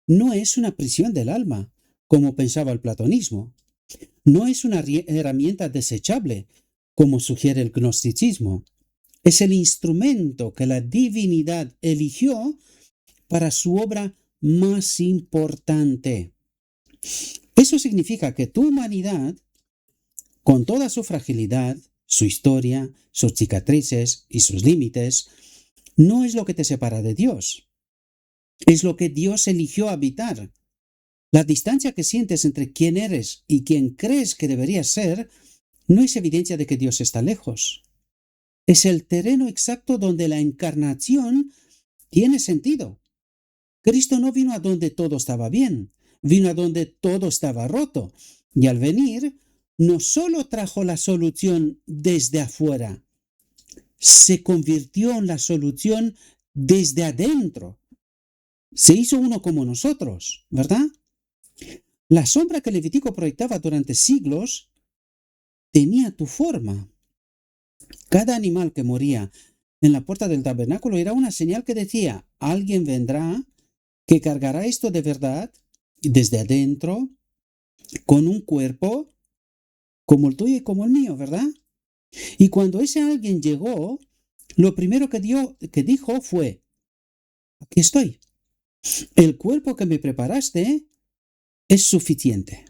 no es una prisión del alma, como pensaba el platonismo. No es una herramienta desechable, como sugiere el gnosticismo. Es el instrumento que la divinidad eligió para su obra más importante. Eso significa que tu humanidad, con toda su fragilidad, su historia, sus cicatrices y sus límites, no es lo que te separa de Dios. Es lo que Dios eligió habitar. La distancia que sientes entre quién eres y quién crees que deberías ser no es evidencia de que Dios está lejos. Es el terreno exacto donde la encarnación tiene sentido. Cristo no vino a donde todo estaba bien, vino a donde todo estaba roto. Y al venir, no solo trajo la solución desde afuera, se convirtió en la solución desde adentro. Se hizo uno como nosotros, ¿verdad? La sombra que Levítico proyectaba durante siglos tenía tu forma. Cada animal que moría en la puerta del tabernáculo era una señal que decía, alguien vendrá que cargará esto de verdad desde adentro, con un cuerpo como el tuyo y como el mío, ¿verdad? Y cuando ese alguien llegó, lo primero que dijo fue, aquí estoy. El cuerpo que me preparaste es suficiente.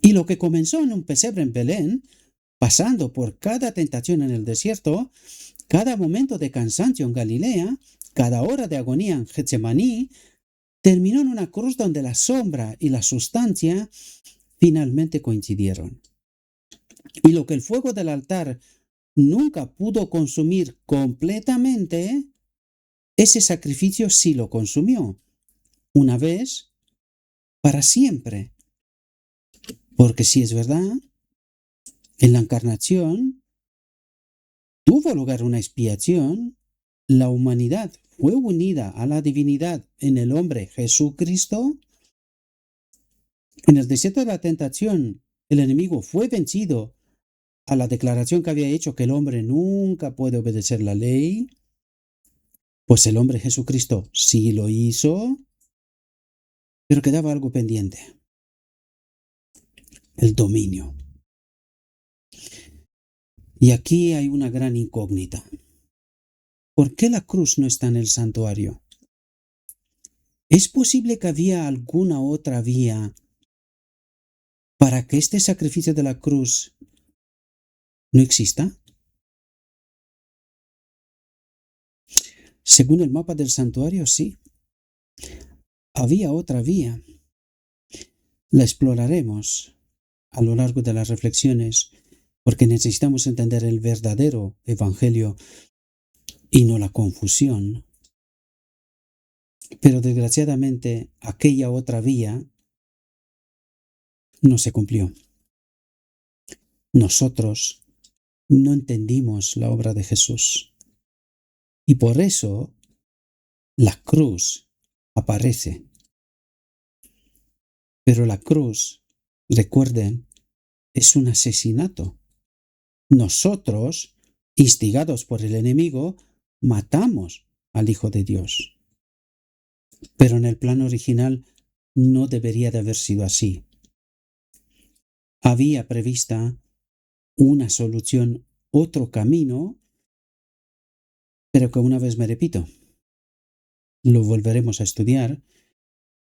Y lo que comenzó en un pesebre en Belén, pasando por cada tentación en el desierto, cada momento de cansancio en Galilea, cada hora de agonía en Getsemaní, terminó en una cruz donde la sombra y la sustancia finalmente coincidieron. Y lo que el fuego del altar nunca pudo consumir completamente, ese sacrificio sí lo consumió, una vez, para siempre. Porque si es verdad, en la encarnación tuvo lugar una expiación, la humanidad fue unida a la divinidad en el hombre Jesucristo. En el desierto de la tentación, el enemigo fue vencido a la declaración que había hecho que el hombre nunca puede obedecer la ley. Pues el hombre Jesucristo sí lo hizo, pero quedaba algo pendiente: el dominio. Y aquí hay una gran incógnita. ¿Por qué la cruz no está en el santuario? ¿Es posible que había alguna otra vía para que este sacrificio de la cruz no exista? Según el mapa del santuario, sí. Había otra vía. La exploraremos a lo largo de las reflexiones, porque necesitamos entender el verdadero evangelio y no la confusión. Pero desgraciadamente aquella otra vía no se cumplió. Nosotros no entendimos la obra de Jesús. Y por eso la cruz aparece. Pero la cruz, recuerden, es un asesinato. Nosotros, instigados por el enemigo, matamos al Hijo de Dios. Pero en el plan original no debería de haber sido así. Había prevista una solución, otro camino, pero que una vez me repito, lo volveremos a estudiar,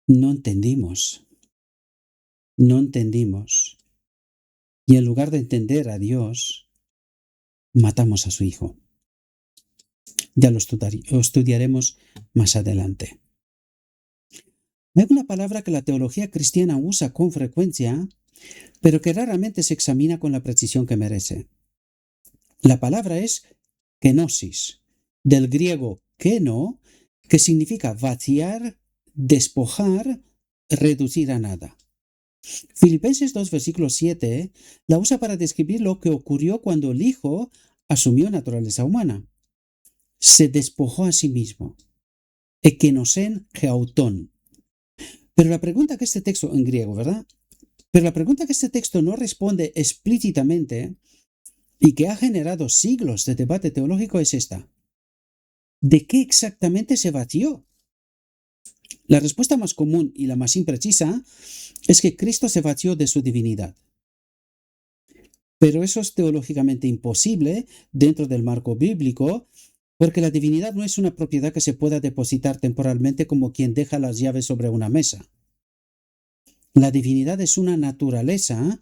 no entendimos. Y en lugar de entender a Dios, matamos a su Hijo. Ya lo estudiaremos más adelante. Hay una palabra que la teología cristiana usa con frecuencia, pero que raramente se examina con la precisión que merece. La palabra es kenosis, del griego keno, que significa vaciar, despojar, reducir a nada. Filipenses 2, versículo 7, la usa para describir lo que ocurrió cuando el Hijo asumió naturaleza humana. Se despojó a sí mismo. Ekenosen geauton. Pero la pregunta que este texto, en griego, ¿verdad? Pero la pregunta que este texto no responde explícitamente y que ha generado siglos de debate teológico es esta. ¿De qué exactamente se vació? La respuesta más común y la más imprecisa es que Cristo se vació de su divinidad. Pero eso es teológicamente imposible dentro del marco bíblico, porque la divinidad no es una propiedad que se pueda depositar temporalmente como quien deja las llaves sobre una mesa. La divinidad es una naturaleza,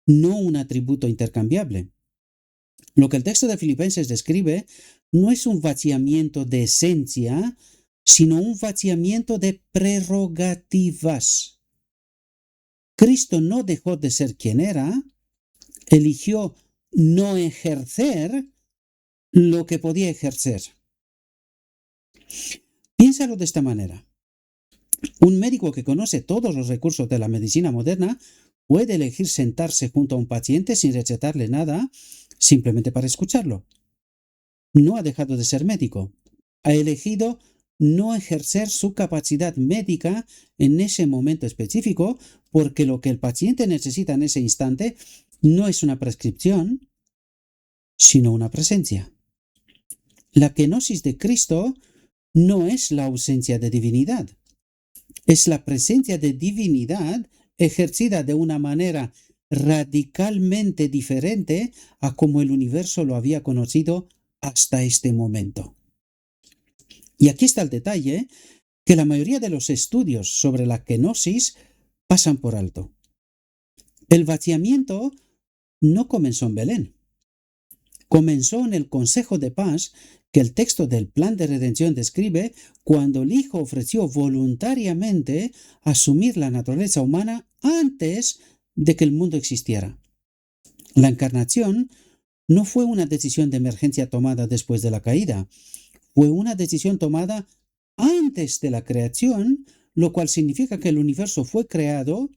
no un atributo intercambiable. Lo que el texto de Filipenses describe no es un vaciamiento de esencia, sino un vaciamiento de prerrogativas. Cristo no dejó de ser quien era, eligió no ejercer lo que podía ejercer. Piénsalo de esta manera. Un médico que conoce todos los recursos de la medicina moderna puede elegir sentarse junto a un paciente sin recetarle nada, simplemente para escucharlo. No ha dejado de ser médico. Ha elegido no ejercer su capacidad médica en ese momento específico porque lo que el paciente necesita en ese instante no es una prescripción, sino una presencia. La kenosis de Cristo no es la ausencia de divinidad, es la presencia de divinidad ejercida de una manera radicalmente diferente a como el universo lo había conocido hasta este momento. Y aquí está el detalle que la mayoría de los estudios sobre la kenosis pasan por alto. El vaciamiento no comenzó en Belén. Comenzó en el Consejo de Paz que el texto del plan de redención describe cuando el Hijo ofreció voluntariamente asumir la naturaleza humana antes de que el mundo existiera. La encarnación no fue una decisión de emergencia tomada después de la caída, fue una decisión tomada antes de la creación, lo cual significa que el universo fue creado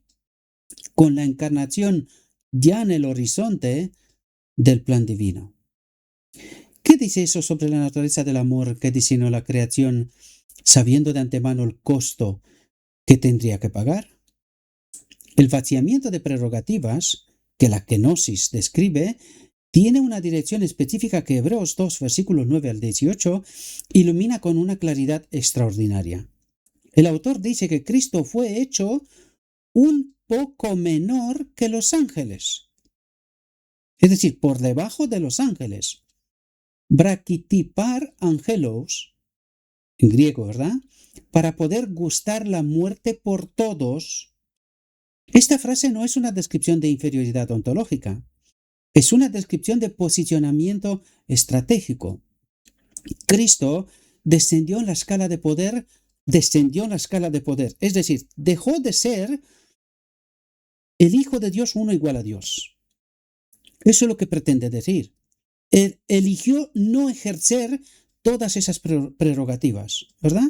con la encarnación ya en el horizonte del plan divino. ¿Qué dice eso sobre la naturaleza del amor que diseñó la creación, sabiendo de antemano el costo que tendría que pagar? El vaciamiento de prerrogativas que la kenosis describe tiene una dirección específica que Hebreos 2, versículos 9 al 18, ilumina con una claridad extraordinaria. El autor dice que Cristo fue hecho un poco menor que los ángeles, es decir, por debajo de los ángeles. Brakitipar angelos, en griego, ¿verdad? Para poder gustar la muerte por todos. Esta frase no es una descripción de inferioridad ontológica, es una descripción de posicionamiento estratégico. Cristo descendió en la escala de poder, es decir, dejó de ser el Hijo de Dios uno igual a Dios. Eso es lo que pretende decir. Él eligió no ejercer todas esas prerrogativas, ¿verdad?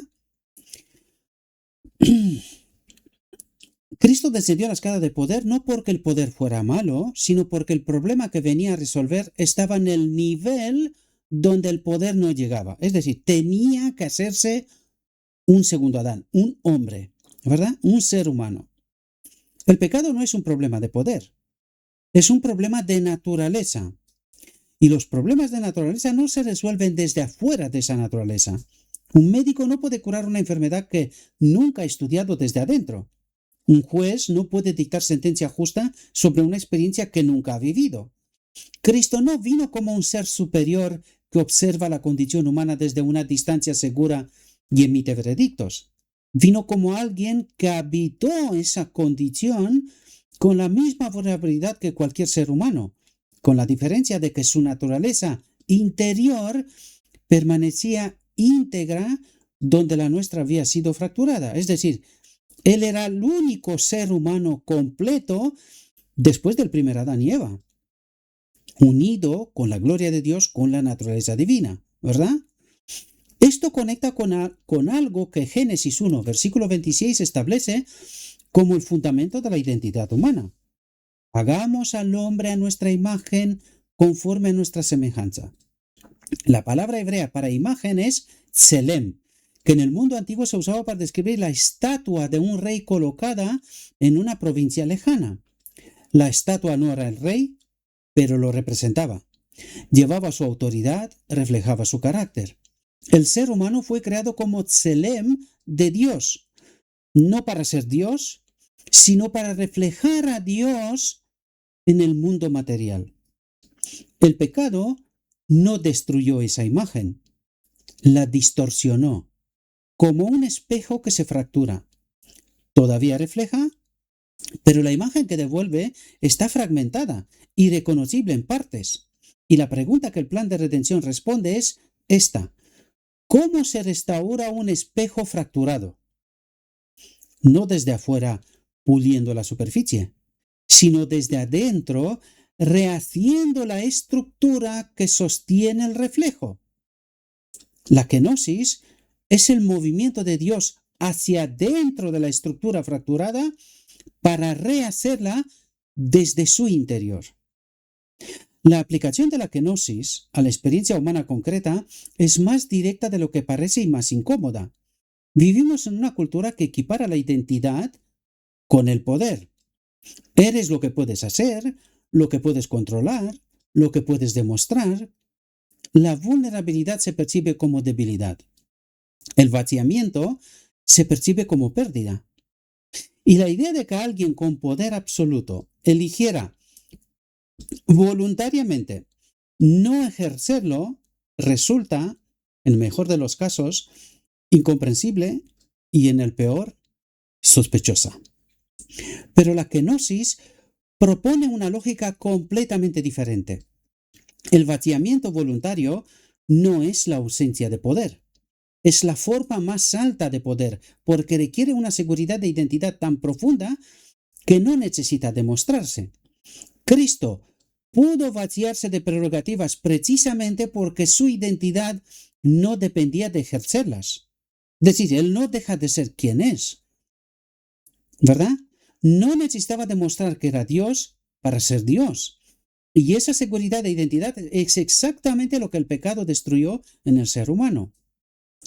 Cristo descendió a la escala de poder no porque el poder fuera malo, sino porque el problema que venía a resolver estaba en el nivel donde el poder no llegaba. Es decir, tenía que hacerse un segundo Adán, un hombre, ¿verdad? Un ser humano. El pecado no es un problema de poder, es un problema de naturaleza. Y los problemas de naturaleza no se resuelven desde afuera de esa naturaleza. Un médico no puede curar una enfermedad que nunca ha estudiado desde adentro. Un juez no puede dictar sentencia justa sobre una experiencia que nunca ha vivido. Cristo no vino como un ser superior que observa la condición humana desde una distancia segura y emite veredictos. Vino como alguien que habitó esa condición con la misma vulnerabilidad que cualquier ser humano, con la diferencia de que su naturaleza interior permanecía íntegra donde la nuestra había sido fracturada. Es decir, Él era el único ser humano completo después del primer Adán y Eva, unido con la gloria de Dios, con la naturaleza divina, ¿verdad? Esto conecta con algo que Génesis 1, versículo 26 establece como el fundamento de la identidad humana. Hagamos al hombre a nuestra imagen conforme a nuestra semejanza. La palabra hebrea para imagen es tselem, que en el mundo antiguo se usaba para describir la estatua de un rey colocada en una provincia lejana. La estatua no era el rey, pero lo representaba. Llevaba su autoridad, reflejaba su carácter. El ser humano fue creado como tselem de Dios, no para ser Dios, sino para reflejar a Dios en el mundo material. El pecado no destruyó esa imagen, la distorsionó, como un espejo que se fractura. Todavía refleja, pero la imagen que devuelve está fragmentada, irreconocible en partes. Y la pregunta que el plan de redención responde es esta: ¿cómo se restaura un espejo fracturado? No desde afuera puliendo la superficie, sino desde adentro rehaciendo la estructura que sostiene el reflejo. La kenosis es el movimiento de Dios hacia dentro de la estructura fracturada para rehacerla desde su interior. La aplicación de la kenosis a la experiencia humana concreta es más directa de lo que parece y más incómoda. Vivimos en una cultura que equipara la identidad con el poder. Eres lo que puedes hacer, lo que puedes controlar, lo que puedes demostrar. La vulnerabilidad se percibe como debilidad. El vaciamiento se percibe como pérdida. Y la idea de que alguien con poder absoluto eligiera voluntariamente no ejercerlo resulta, en el mejor de los casos, incomprensible y en el peor, sospechosa. Pero la kenosis propone una lógica completamente diferente. El vaciamiento voluntario no es la ausencia de poder. Es la forma más alta de poder, porque requiere una seguridad de identidad tan profunda que no necesita demostrarse. Cristo pudo vaciarse de prerrogativas precisamente porque su identidad no dependía de ejercerlas. Es decir, Él no deja de ser quien es, ¿verdad? No necesitaba demostrar que era Dios para ser Dios. Y esa seguridad de identidad es exactamente lo que el pecado destruyó en el ser humano.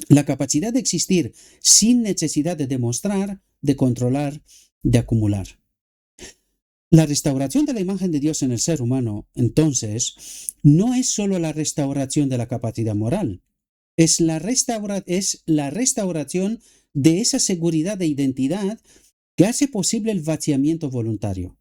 La capacidad de existir sin necesidad de demostrar, de controlar, de acumular. La restauración de la imagen de Dios en el ser humano, entonces, no es solo la restauración de la capacidad moral, es la restauración de esa seguridad de identidad que hace posible el vaciamiento voluntario.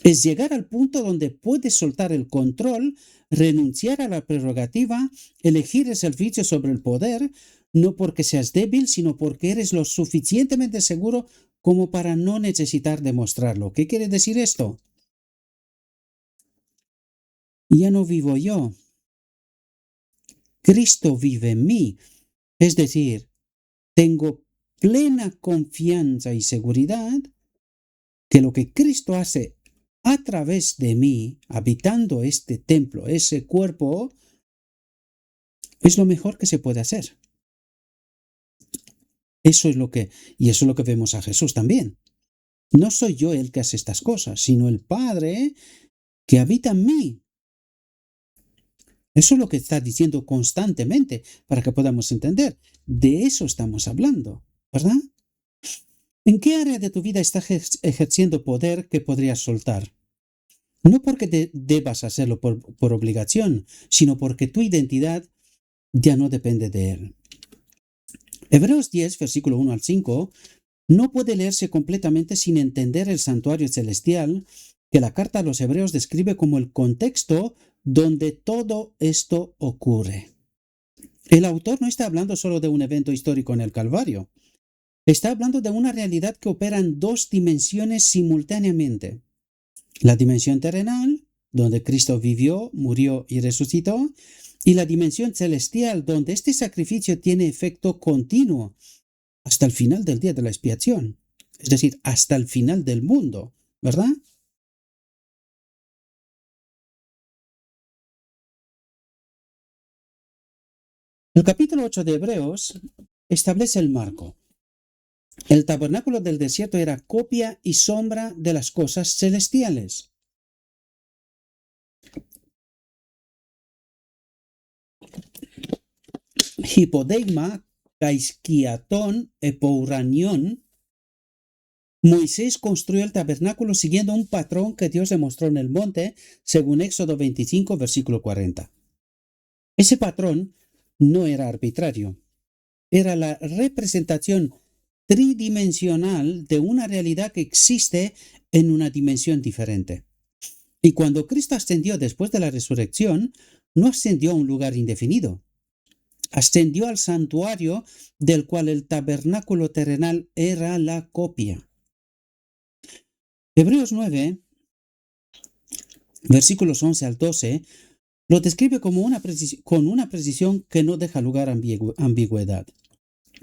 Es llegar al punto donde puedes soltar el control, renunciar a la prerrogativa, elegir el servicio sobre el poder, no porque seas débil, sino porque eres lo suficientemente seguro como para no necesitar demostrarlo. ¿Qué quiere decir esto? Ya no vivo yo. Cristo vive en mí. Es decir, tengo plena confianza y seguridad que lo que Cristo hace a través de mí, habitando este templo, ese cuerpo, es lo mejor que se puede hacer. Eso es lo que vemos a Jesús también. No soy yo el que hace estas cosas, sino el Padre que habita en mí. Eso es lo que está diciendo constantemente para que podamos entender. De eso estamos hablando, ¿verdad? ¿En qué área de tu vida estás ejerciendo poder que podrías soltar? No porque debas hacerlo por obligación, sino porque tu identidad ya no depende de él. Hebreos 10, versículo 1 al 5, no puede leerse completamente sin entender el santuario celestial que la carta a los hebreos describe como el contexto donde todo esto ocurre. El autor no está hablando solo de un evento histórico en el Calvario. Está hablando de una realidad que opera en dos dimensiones simultáneamente. La dimensión terrenal, donde Cristo vivió, murió y resucitó, y la dimensión celestial, donde este sacrificio tiene efecto continuo hasta el final del día de la expiación, es decir, hasta el final del mundo, ¿verdad? El capítulo 8 de Hebreos establece el marco. El tabernáculo del desierto era copia y sombra de las cosas celestiales. Hipodeigma, kaiskiaton, epouranion, Moisés construyó el tabernáculo siguiendo un patrón que Dios le mostró en el monte, según Éxodo 25, versículo 40. Ese patrón no era arbitrario, era la representación tridimensional de una realidad que existe en una dimensión diferente. Y cuando Cristo ascendió después de la resurrección, no ascendió a un lugar indefinido, ascendió al santuario del cual el tabernáculo terrenal era la copia. Hebreos 9, versículos 11 al 12, lo describe como con una precisión que no deja lugar a ambigüedad.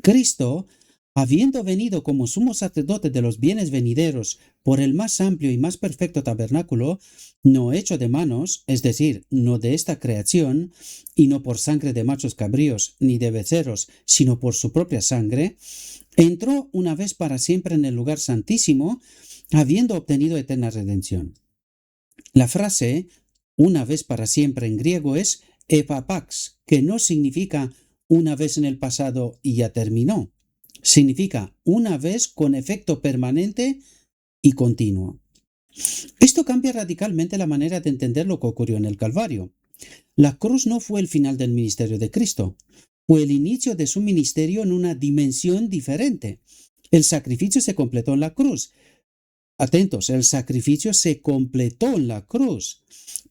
Cristo, habiendo venido como sumo sacerdote de los bienes venideros por el más amplio y más perfecto tabernáculo, no hecho de manos, es decir, no de esta creación, y no por sangre de machos cabríos ni de becerros, sino por su propia sangre, entró una vez para siempre en el lugar santísimo, habiendo obtenido eterna redención. La frase una vez para siempre en griego es epapax, que no significa una vez en el pasado y ya terminó. Significa una vez con efecto permanente y continuo. Esto cambia radicalmente la manera de entender lo que ocurrió en el Calvario. La cruz no fue el final del ministerio de Cristo, fue el inicio de su ministerio en una dimensión diferente. El sacrificio se completó en la cruz. Atentos, el sacrificio se completó en la cruz,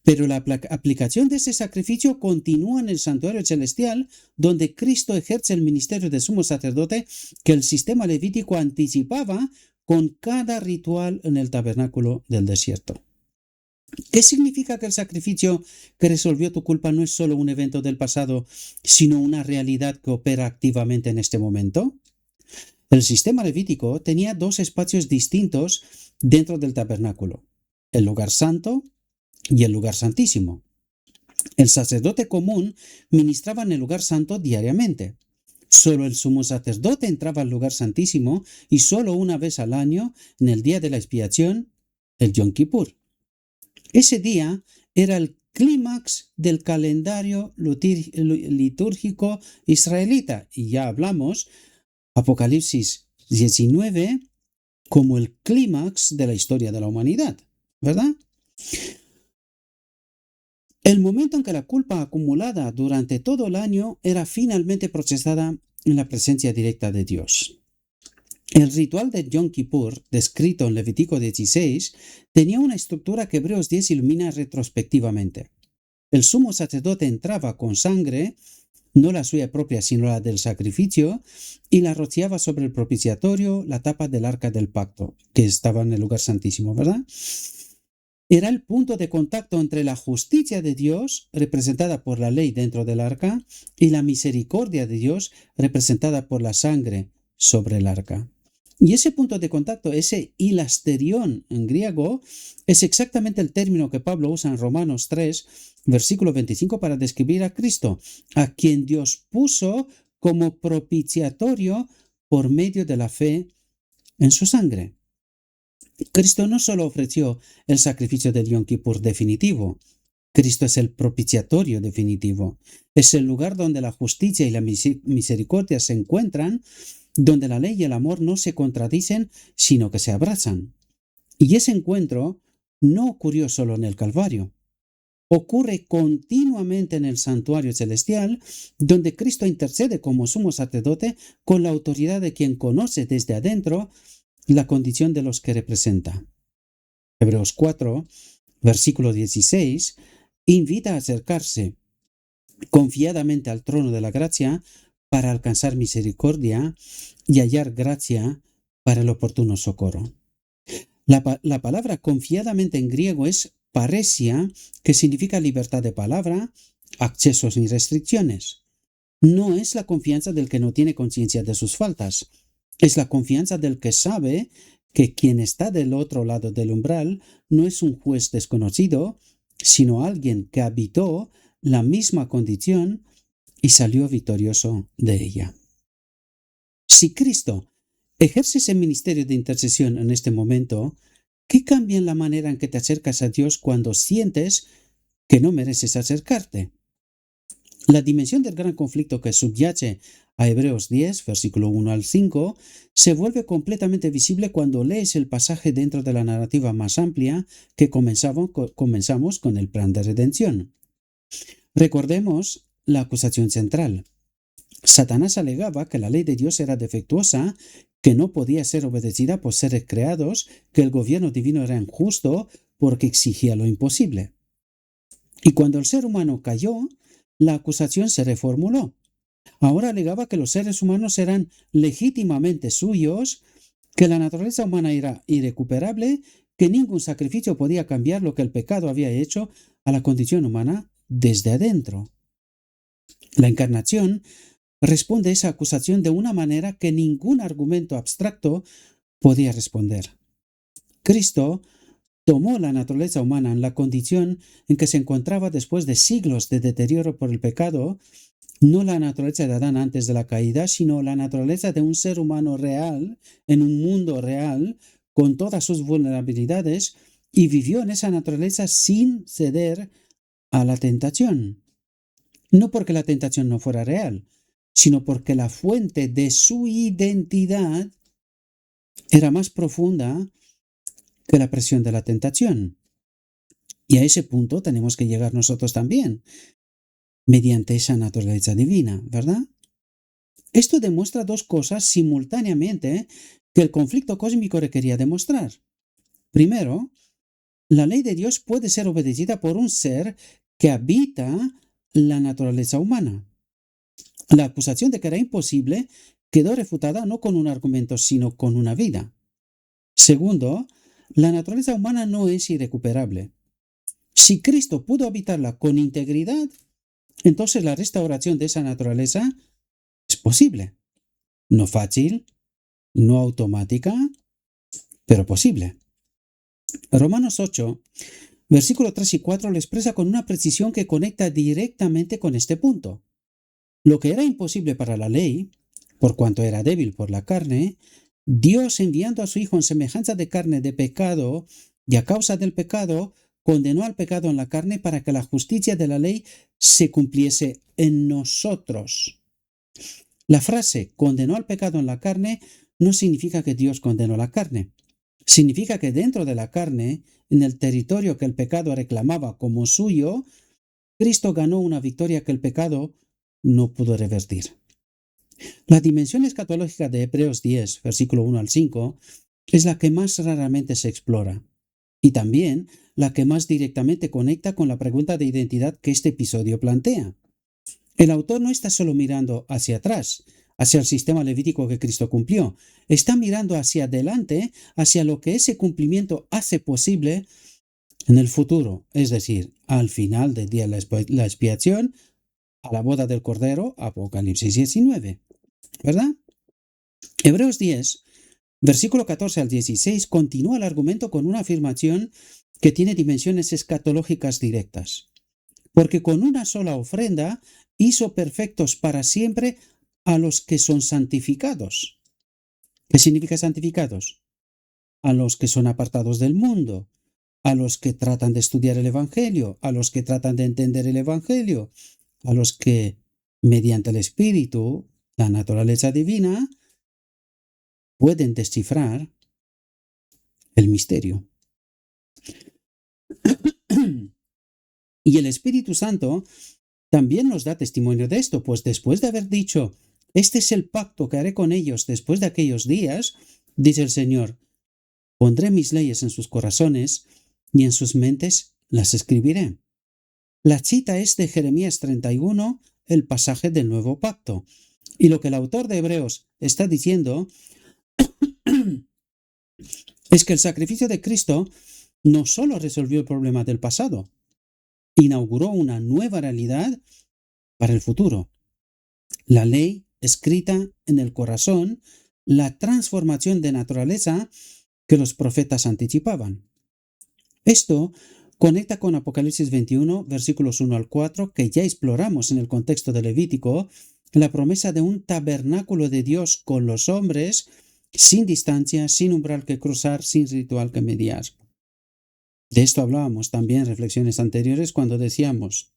pero la aplicación de ese sacrificio continúa en el santuario celestial, donde Cristo ejerce el ministerio de sumo sacerdote que el sistema levítico anticipaba con cada ritual en el tabernáculo del desierto. ¿Qué significa que el sacrificio que resolvió tu culpa no es solo un evento del pasado, sino una realidad que opera activamente en este momento? El sistema levítico tenía dos espacios distintos dentro del tabernáculo, el lugar santo y el lugar santísimo. El sacerdote común ministraba en el lugar santo diariamente. Solo el sumo sacerdote entraba al lugar santísimo y solo una vez al año, en el día de la expiación, el Yom Kippur. Ese día era el clímax del calendario litúrgico israelita y ya hablamos Apocalipsis 19 como el clímax de la historia de la humanidad, ¿verdad? El momento en que la culpa acumulada durante todo el año era finalmente procesada en la presencia directa de Dios. El ritual de Yom Kippur, descrito en Levítico 16, tenía una estructura que Hebreos 10 ilumina retrospectivamente. El sumo sacerdote entraba con sangre, no la suya propia, sino la del sacrificio, y la rociaba sobre el propiciatorio, la tapa del arca del pacto, que estaba en el lugar santísimo, ¿verdad? Era el punto de contacto entre la justicia de Dios, representada por la ley dentro del arca, y la misericordia de Dios, representada por la sangre sobre el arca. Y ese punto de contacto, ese hilasterión en griego, es exactamente el término que Pablo usa en Romanos 3, versículo 25, para describir a Cristo, a quien Dios puso como propiciatorio por medio de la fe en su sangre. Cristo no solo ofreció el sacrificio del Yom Kippur definitivo, Cristo es el propiciatorio definitivo. Es el lugar donde la justicia y la misericordia se encuentran, donde la ley y el amor no se contradicen, sino que se abrazan. Y ese encuentro no ocurrió solo en el Calvario. Ocurre continuamente en el santuario celestial, donde Cristo intercede como sumo sacerdote con la autoridad de quien conoce desde adentro la condición de los que representa. Hebreos 4, versículo 16, invita a acercarse confiadamente al trono de la gracia para alcanzar misericordia y hallar gracia para el oportuno socorro. La palabra confiadamente en griego es paresia, que significa libertad de palabra, acceso sin restricciones. No es la confianza del que no tiene conciencia de sus faltas, es la confianza del que sabe que quien está del otro lado del umbral no es un juez desconocido, sino alguien que habitó la misma condición y salió victorioso de ella. Si Cristo ejerce ese ministerio de intercesión en este momento, ¿qué cambia en la manera en que te acercas a Dios cuando sientes que no mereces acercarte? La dimensión del gran conflicto que subyace a Hebreos 10, versículo 1 al 5, se vuelve completamente visible cuando lees el pasaje dentro de la narrativa más amplia que comenzamos con el plan de redención. Recordemos la acusación central. Satanás alegaba que la ley de Dios era defectuosa, que no podía ser obedecida por seres creados, que el gobierno divino era injusto porque exigía lo imposible. Y cuando el ser humano cayó, la acusación se reformuló. Ahora alegaba que los seres humanos eran legítimamente suyos, que la naturaleza humana era irrecuperable, que ningún sacrificio podía cambiar lo que el pecado había hecho a la condición humana desde adentro. La encarnación responde a esa acusación de una manera que ningún argumento abstracto podía responder. Cristo tomó la naturaleza humana en la condición en que se encontraba después de siglos de deterioro por el pecado, no la naturaleza de Adán antes de la caída, sino la naturaleza de un ser humano real, en un mundo real, con todas sus vulnerabilidades, y vivió en esa naturaleza sin ceder a la tentación. No porque la tentación no fuera real, sino porque la fuente de su identidad era más profunda que la presión de la tentación. Y a ese punto tenemos que llegar nosotros también, mediante esa naturaleza divina, ¿verdad? Esto demuestra dos cosas simultáneamente que el conflicto cósmico requería demostrar. Primero, la ley de Dios puede ser obedecida por un ser que habita la naturaleza humana. La acusación de que era imposible quedó refutada no con un argumento, sino con una vida. Segundo, la naturaleza humana no es irrecuperable. Si Cristo pudo habitarla con integridad, entonces la restauración de esa naturaleza es posible. No fácil, no automática, pero posible. Romanos 8, versículos 3 y 4 lo expresa con una precisión que conecta directamente con este punto. Lo que era imposible para la ley, por cuanto era débil por la carne, Dios, enviando a su Hijo en semejanza de carne de pecado, y a causa del pecado, condenó al pecado en la carne para que la justicia de la ley se cumpliese en nosotros. La frase condenó al pecado en la carne no significa que Dios condenó la carne. Significa que dentro de la carne, en el territorio que el pecado reclamaba como suyo, Cristo ganó una victoria que el pecado no pudo revertir. La dimensión escatológica de Hebreos 10, versículo 1 al 5, es la que más raramente se explora, y también la que más directamente conecta con la pregunta de identidad que este episodio plantea. El autor no está solo mirando hacia atrás, hacia el sistema levítico que Cristo cumplió, está mirando hacia adelante, hacia lo que ese cumplimiento hace posible en el futuro, es decir, al final del día de la expiación, a la boda del Cordero, Apocalipsis 19, ¿verdad? Hebreos 10, versículo 14 al 16, continúa el argumento con una afirmación que tiene dimensiones escatológicas directas. Porque con una sola ofrenda hizo perfectos para siempre a los que son santificados. ¿Qué significa santificados? A los que son apartados del mundo, a los que tratan de estudiar el Evangelio, a los que tratan de entender el Evangelio, a los que, mediante el Espíritu, la naturaleza divina, pueden descifrar el misterio. Y el Espíritu Santo también nos da testimonio de esto, pues después de haber dicho, este es el pacto que haré con ellos después de aquellos días, dice el Señor, pondré mis leyes en sus corazones y en sus mentes las escribiré. La cita es de Jeremías 31, el pasaje del nuevo pacto. Y lo que el autor de Hebreos está diciendo es que el sacrificio de Cristo no solo resolvió el problema del pasado, inauguró una nueva realidad para el futuro. La ley escrita en el corazón, la transformación de naturaleza que los profetas anticipaban. Esto conecta con Apocalipsis 21, versículos 1 al 4, que ya exploramos en el contexto de Levítico, la promesa de un tabernáculo de Dios con los hombres, sin distancia, sin umbral que cruzar, sin ritual que mediar. De esto hablábamos también en reflexiones anteriores cuando decíamos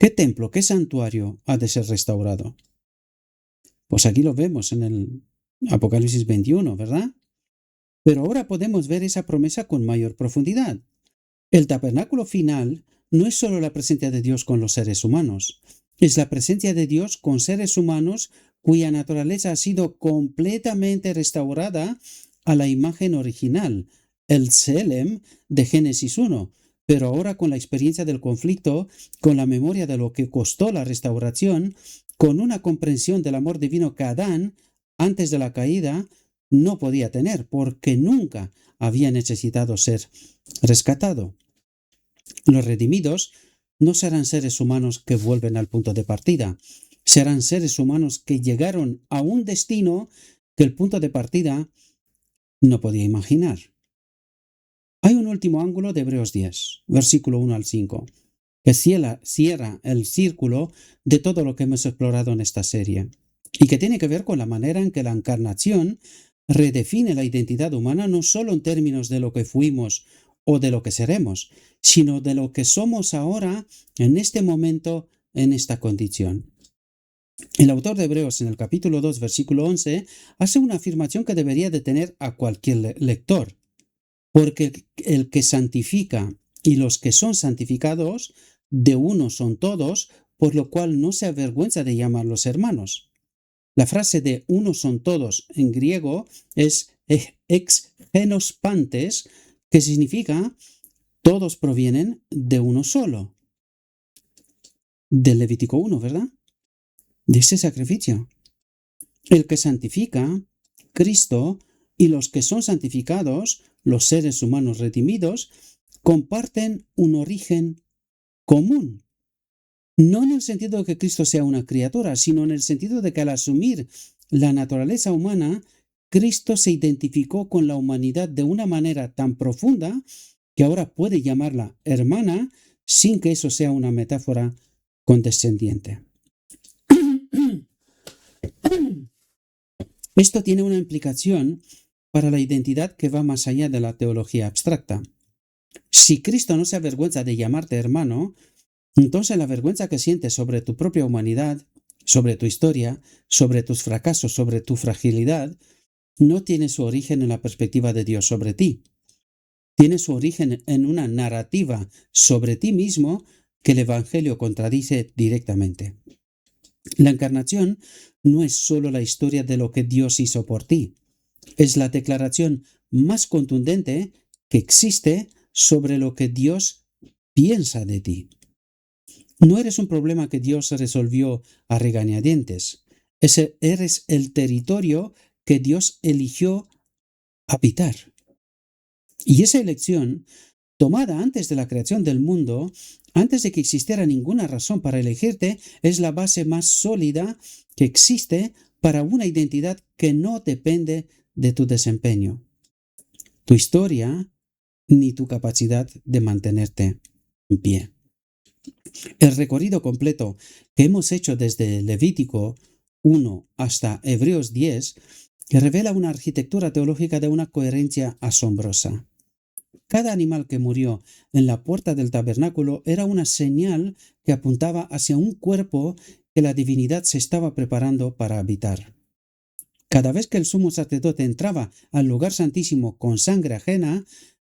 ¿Qué templo, qué santuario ha de ser restaurado? Pues aquí lo vemos en el Apocalipsis 21, ¿verdad? Pero ahora podemos ver esa promesa con mayor profundidad. El tabernáculo final no es solo la presencia de Dios con los seres humanos, es la presencia de Dios con seres humanos cuya naturaleza ha sido completamente restaurada a la imagen original, el Selem de Génesis 1, pero ahora con la experiencia del conflicto, con la memoria de lo que costó la restauración, con una comprensión del amor divino que Adán, antes de la caída, no podía tener, porque nunca había necesitado ser rescatado. Los redimidos no serán seres humanos que vuelven al punto de partida, serán seres humanos que llegaron a un destino que el punto de partida no podía imaginar. Hay un último ángulo de Hebreos 10, versículo 1 al 5, que cierra el círculo de todo lo que hemos explorado en esta serie, y que tiene que ver con la manera en que la encarnación redefine la identidad humana no solo en términos de lo que fuimos o de lo que seremos, sino de lo que somos ahora, en este momento, en esta condición. El autor de Hebreos en el capítulo 2, versículo 11, hace una afirmación que debería detener a cualquier lector, porque el que santifica y los que son santificados, de uno son todos, por lo cual no se avergüenza de llamarlos hermanos. La frase de uno son todos en griego es ex genos pantes, que significa todos provienen de uno solo. Del Levítico 1, ¿verdad? De ese sacrificio. El que santifica, Cristo, y los que son santificados, los seres humanos redimidos, comparten un origen común. No en el sentido de que Cristo sea una criatura, sino en el sentido de que al asumir la naturaleza humana, Cristo se identificó con la humanidad de una manera tan profunda que ahora puede llamarla hermana sin que eso sea una metáfora condescendiente. Esto tiene una implicación para la identidad que va más allá de la teología abstracta. Si Cristo no se avergüenza de llamarte hermano, entonces la vergüenza que sientes sobre tu propia humanidad, sobre tu historia, sobre tus fracasos, sobre tu fragilidad, no tiene su origen en la perspectiva de Dios sobre ti. Tiene su origen en una narrativa sobre ti mismo que el Evangelio contradice directamente. La encarnación no es solo la historia de lo que Dios hizo por ti, es la declaración más contundente que existe sobre lo que Dios piensa de ti. No eres un problema que Dios resolvió a regañadientes, eres el territorio que Dios eligió habitar. Y esa elección, tomada antes de la creación del mundo, antes de que existiera ninguna razón para elegirte, es la base más sólida que existe para una identidad que no depende de tu desempeño, tu historia, ni tu capacidad de mantenerte en pie. El recorrido completo que hemos hecho desde Levítico 1 hasta Hebreos 10 revela una arquitectura teológica de una coherencia asombrosa. Cada animal que murió en la puerta del tabernáculo era una señal que apuntaba hacia un cuerpo que la divinidad se estaba preparando para habitar. Cada vez que el sumo sacerdote entraba al lugar santísimo con sangre ajena,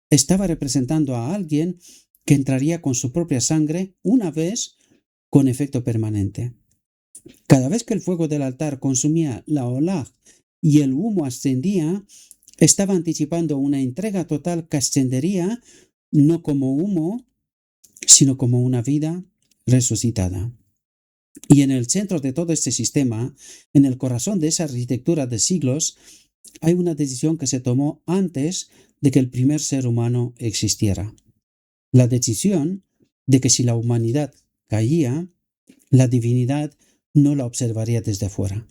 estaba representando a alguien que entraría con su propia sangre una vez con efecto permanente. Cada vez que el fuego del altar consumía la olaj y el humo ascendía, estaba anticipando una entrega total que ascendería no como humo, sino como una vida resucitada. Y en el centro de todo este sistema, en el corazón de esa arquitectura de siglos, hay una decisión que se tomó antes de que el primer ser humano existiera. La decisión de que si la humanidad caía, la divinidad no la observaría desde fuera,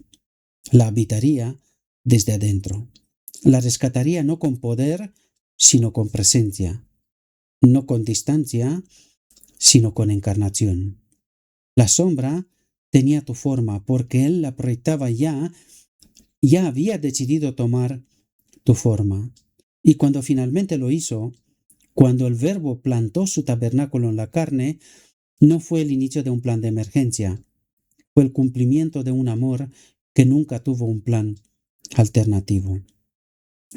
la habitaría desde adentro. La rescataría no con poder, sino con presencia, no con distancia, sino con encarnación. La sombra tenía tu forma porque él la proyectaba ya había decidido tomar tu forma. Y cuando finalmente lo hizo, cuando el Verbo plantó su tabernáculo en la carne, No fue el inicio de un plan de emergencia, fue el cumplimiento de un amor que nunca tuvo un plan alternativo.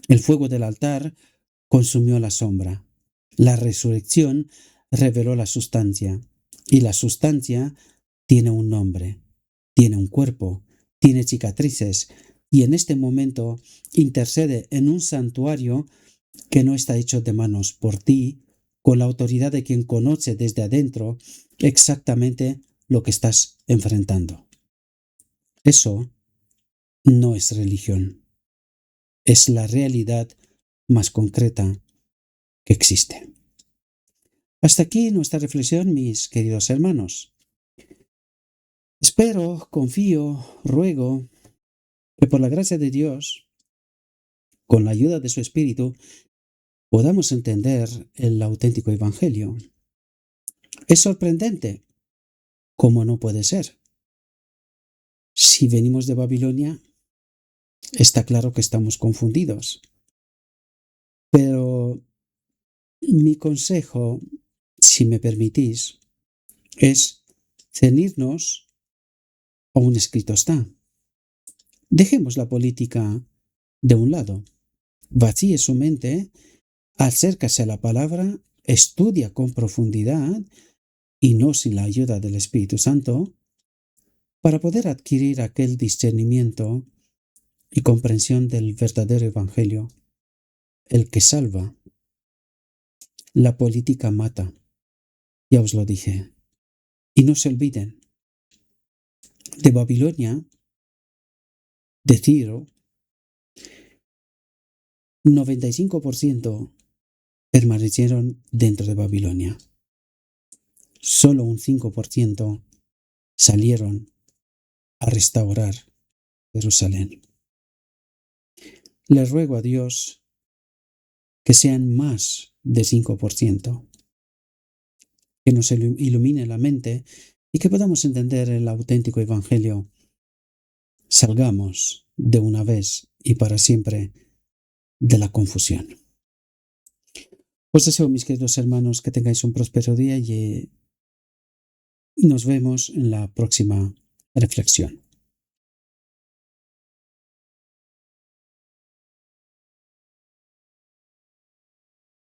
El fuego del altar consumió la sombra. La resurrección reveló la sustancia, y la sustancia tiene un nombre, tiene un cuerpo, tiene cicatrices, y en este momento intercede en un santuario que no está hecho de manos por ti, con la autoridad de quien conoce desde adentro exactamente lo que estás enfrentando. Eso no es religión, es la realidad más concreta que existe. Hasta aquí nuestra reflexión, mis queridos hermanos. Espero, confío, ruego que por la gracia de Dios, con la ayuda de su Espíritu, podamos entender el auténtico Evangelio. Es sorprendente, como no puede ser. Si venimos de Babilonia, está claro que estamos confundidos. Pero mi consejo, si me permitís, es ceñirnos a un escrito está. Dejemos la política de un lado. Vacíe su mente, acércase a la palabra, estudia con profundidad y no sin la ayuda del Espíritu Santo para poder adquirir aquel discernimiento y comprensión del verdadero Evangelio, el que salva. La política mata, ya os lo dije. Y no se olviden, de Babilonia, de Tiro, 95% permanecieron dentro de Babilonia. Solo un 5% salieron a restaurar Jerusalén. Les ruego a Dios que sean más de 5%, que nos ilumine la mente y que podamos entender el auténtico Evangelio. Salgamos de una vez y para siempre de la confusión. Os deseo, mis queridos hermanos, que tengáis un próspero día y nos vemos en la próxima reflexión.